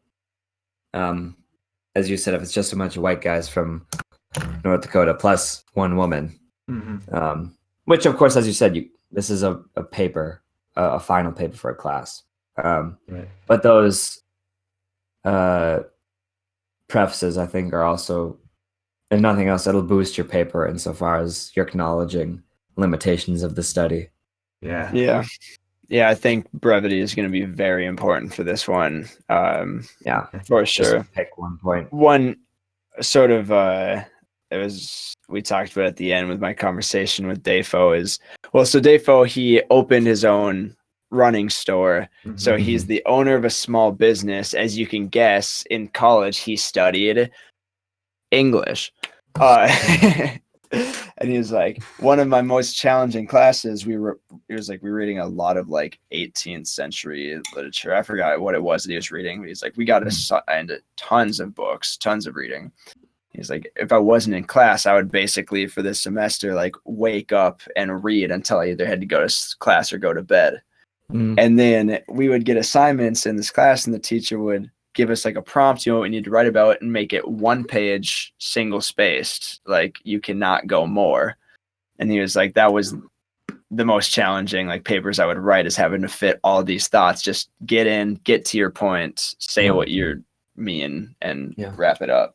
[SPEAKER 3] as you said, if it's just a bunch of white guys from North Dakota plus one woman, which of course, as you said, this is a paper, a final paper for a class.
[SPEAKER 1] Right.
[SPEAKER 3] But those prefaces, I think, are also, if nothing else, it'll boost your paper insofar as you're acknowledging limitations of the study.
[SPEAKER 1] Yeah.
[SPEAKER 2] Yeah, I think brevity is going to be very important for this one.
[SPEAKER 3] Yeah,
[SPEAKER 2] for sure.
[SPEAKER 3] just pick one point.
[SPEAKER 2] One sort of we talked about at the end with my conversation with Dafo is, well, so Dafo, he opened his own running store. So he's the owner of a small business. As you can guess, in college he studied English. And he was like, one of my most challenging classes, we were reading a lot of like 18th century literature. I forgot what it was that he was reading, but he's like, we got into tons of books, tons of reading. He's like, if I wasn't in class, I would basically for this semester like wake up and read until I either had to go to class or go to bed. And then we would get assignments in this class, and the teacher would give us like a prompt, you know what we need to write about, and make it 1 page, single spaced, like you cannot go more. And he was like, that was the most challenging like papers I would write, is having to fit all these thoughts, just get to your point, say what you're mean, and wrap it up.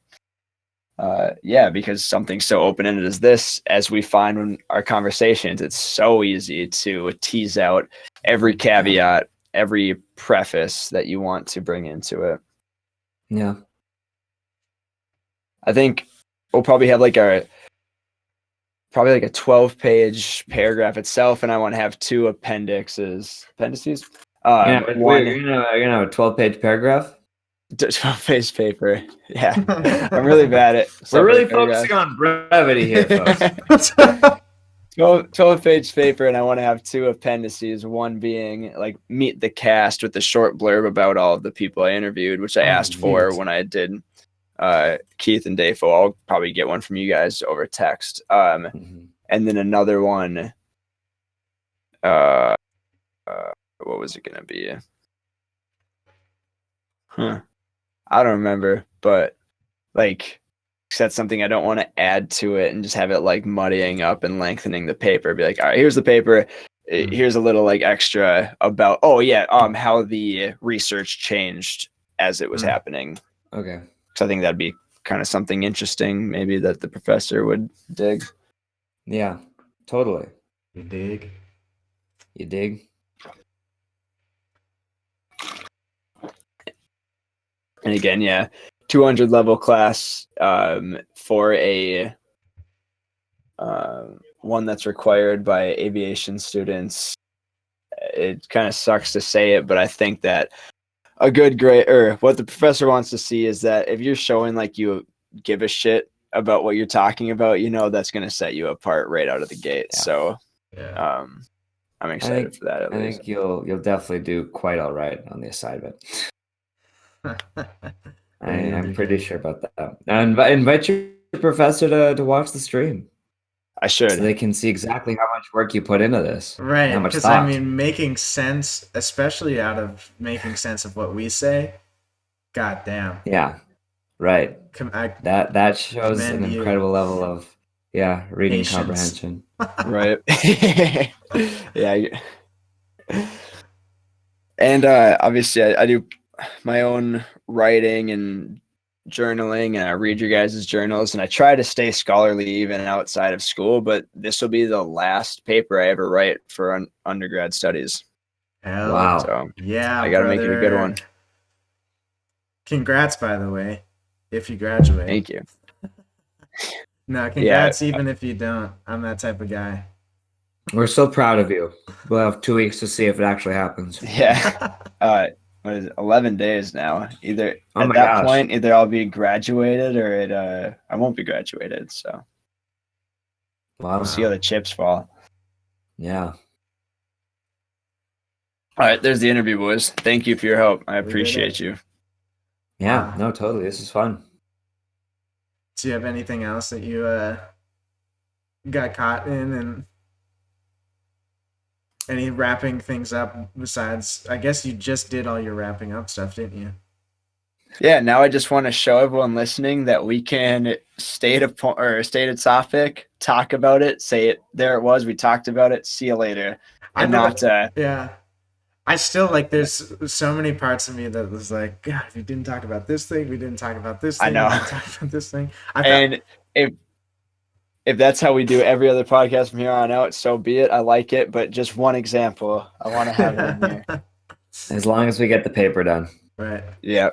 [SPEAKER 2] Because something so open-ended as this, as we find in our conversations, it's so easy to tease out every caveat, every preface that you want to bring into it.
[SPEAKER 3] Yeah.
[SPEAKER 2] I think we'll probably have like a 12-page paragraph itself, and I want to have 2 appendices.
[SPEAKER 3] One, you're gonna have a 12-page paragraph.
[SPEAKER 2] 12-page paper. Yeah, I'm really bad at.
[SPEAKER 3] We're really focusing on brevity here, folks.
[SPEAKER 2] 12-page paper, and I want to have 2 appendices. One being like meet the cast with a short blurb about all of the people I interviewed, which I asked for when I did Keith and Dafo. I'll probably get one from you guys over text. And then another one. What was it gonna be? I don't remember, but like that's something I don't want to add to it and just have it like muddying up and lengthening the paper. Be like, all right, here's the paper. Here's a little like extra about, how the research changed as it was happening.
[SPEAKER 3] Okay.
[SPEAKER 2] So I think that'd be kind of something interesting, maybe that the professor would dig.
[SPEAKER 3] Yeah, totally.
[SPEAKER 1] You dig?
[SPEAKER 3] You dig?
[SPEAKER 2] And again, 200 level class for a one that's required by aviation students. It kind of sucks to say it, but I think that a good grade, or what the professor wants to see, is that if you're showing like you give a shit about what you're talking about, that's going to set you apart right out of the gate. Yeah. So
[SPEAKER 1] Yeah.
[SPEAKER 2] I'm excited for that at
[SPEAKER 3] I
[SPEAKER 2] least.
[SPEAKER 3] think you'll definitely do quite all right on the assignment. I'm pretty sure about that. And invite your professor to watch the stream
[SPEAKER 2] I should.
[SPEAKER 3] so they can see exactly how much work you put into this. and
[SPEAKER 1] Right,
[SPEAKER 3] how much
[SPEAKER 1] because
[SPEAKER 3] thought.
[SPEAKER 1] I mean, making sense, especially out of making sense of what we say. God damn.
[SPEAKER 3] Yeah, right.
[SPEAKER 1] I
[SPEAKER 3] That shows an
[SPEAKER 1] commend you.
[SPEAKER 3] incredible level of reading
[SPEAKER 1] Patience.
[SPEAKER 3] comprehension.
[SPEAKER 2] Right. Yeah. And obviously, I do my own writing and journaling, and I read your guys' journals, and I try to stay scholarly even outside of school. But this will be the last paper I ever write for undergrad studies.
[SPEAKER 1] Hell
[SPEAKER 3] Wow.
[SPEAKER 2] So
[SPEAKER 1] yeah,
[SPEAKER 2] I got to make it a good one.
[SPEAKER 1] Congrats, by the way, if you graduate.
[SPEAKER 2] Thank you.
[SPEAKER 1] No, congrats even if you don't. I'm that type of guy.
[SPEAKER 3] We're so proud of you. We'll have 2 weeks to see if it actually happens.
[SPEAKER 2] Yeah. What is it? 11 days now. Either
[SPEAKER 3] Oh
[SPEAKER 2] at
[SPEAKER 3] my
[SPEAKER 2] that
[SPEAKER 3] gosh.
[SPEAKER 2] point, either I'll be graduated or I won't be graduated. So
[SPEAKER 3] Wow.
[SPEAKER 2] we'll see how the chips fall.
[SPEAKER 3] Yeah.
[SPEAKER 2] All right, there's the interview, boys. Thank you for your help. I
[SPEAKER 1] did
[SPEAKER 2] appreciate
[SPEAKER 1] it.
[SPEAKER 2] you.
[SPEAKER 3] Yeah.
[SPEAKER 1] Wow.
[SPEAKER 3] No, totally. This is fun.
[SPEAKER 1] Do you have anything else that you got caught in, and any wrapping things up besides? I guess you just did all your wrapping up stuff, didn't you?
[SPEAKER 2] Yeah, now I just want to show everyone listening that we can state a topic, talk about it, say it. There it was. We talked about it. See you later.
[SPEAKER 1] I
[SPEAKER 2] And
[SPEAKER 1] know.
[SPEAKER 2] not
[SPEAKER 1] Yeah. I still there's so many parts of me that was like, God, we didn't talk about this thing. We didn't talk about this thing.
[SPEAKER 2] I know.
[SPEAKER 1] We didn't talk about this thing.
[SPEAKER 2] And if that's how we do every other podcast from here on out, so be it. I like it, but just one example, I want to have it in here.
[SPEAKER 3] As long as we get the paper done.
[SPEAKER 1] Right.
[SPEAKER 2] Yeah.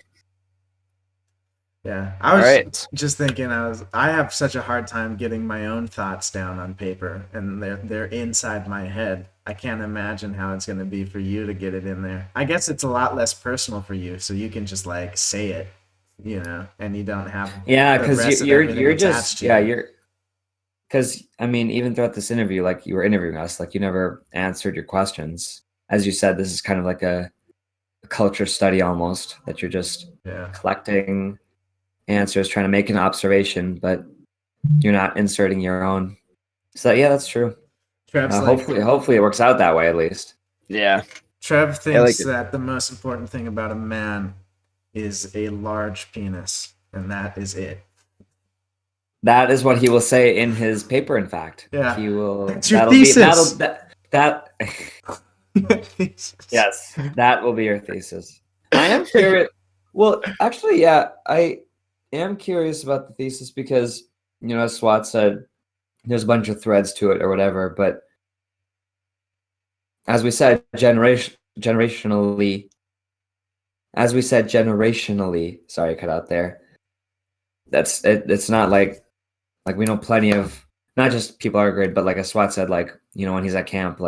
[SPEAKER 1] Yeah. I was
[SPEAKER 2] right.
[SPEAKER 1] just thinking, I have such a hard time getting my own thoughts down on paper, and they're inside my head. I can't imagine how it's going to be for you to get it in there. I guess it's a lot less personal for you, so you can just say it, and you don't have
[SPEAKER 3] because you're just
[SPEAKER 1] you.
[SPEAKER 3] you're because I mean, even throughout this interview, you were interviewing us, you never answered your questions. As you said, this is kind of like a culture study almost, that you're just collecting answers, trying to make an observation, but you're not inserting your own. So yeah, that's true. Hopefully it works out that way at least.
[SPEAKER 2] Yeah.
[SPEAKER 1] Trev thinks that the most important thing about a man is a large penis, and that is it.
[SPEAKER 3] That is what he will say in his paper. In fact,
[SPEAKER 1] yeah,
[SPEAKER 3] he will.
[SPEAKER 1] That's your thesis.
[SPEAKER 3] Yes, that will be your thesis. I am curious. Well, actually, yeah, I am curious about the thesis because, as Swat said, there's a bunch of threads to it or whatever. But as we said, generationally, sorry, cut out there. That's it. It's not like we know plenty of, not just people are great, but as Swat said, when he's at camp,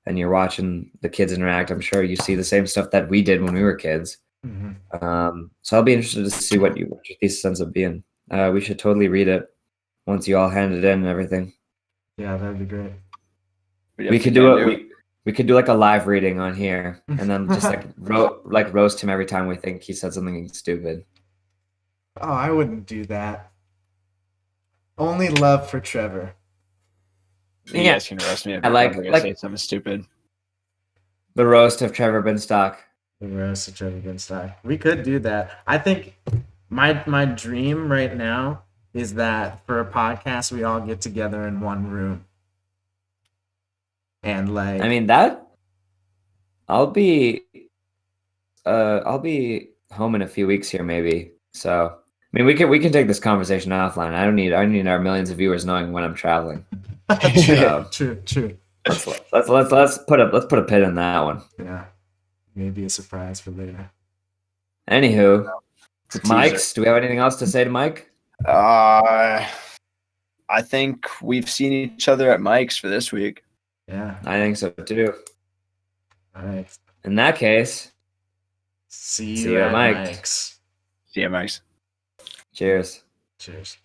[SPEAKER 3] and you're watching the kids interact, I'm sure you see the same stuff that we did when we were kids.
[SPEAKER 1] Mm-hmm.
[SPEAKER 3] So I'll be interested to see what your thesis ends up being. We should totally read it once you all hand it in and everything.
[SPEAKER 1] Yeah, that'd be great.
[SPEAKER 3] We could do it. We could do a live reading on here, and then just roast him every time we think he said something stupid.
[SPEAKER 1] Oh, I wouldn't do that. Only love for Trevor.
[SPEAKER 2] You guys can roast me if I say something stupid.
[SPEAKER 3] The roast of Trevor Binstock.
[SPEAKER 1] The roast of Trevor Binstock. We could do that. I think my dream right now is that for a podcast we all get together in one room. And I
[SPEAKER 3] mean that I'll be home in a few weeks here maybe. So I mean we can take this conversation offline. I don't need our millions of viewers knowing when I'm traveling.
[SPEAKER 1] True.
[SPEAKER 3] Let's put a pin in that one.
[SPEAKER 1] Yeah. Maybe a surprise for later.
[SPEAKER 3] Anywho, Mike's, do we have anything else to say to Mike?
[SPEAKER 2] I think we've seen each other at Mike's for this week.
[SPEAKER 1] Yeah.
[SPEAKER 3] I think so too.
[SPEAKER 1] All right.
[SPEAKER 3] In that case,
[SPEAKER 1] see you at Mike's.
[SPEAKER 2] See you at Mike's.
[SPEAKER 3] Cheers.
[SPEAKER 1] Cheers.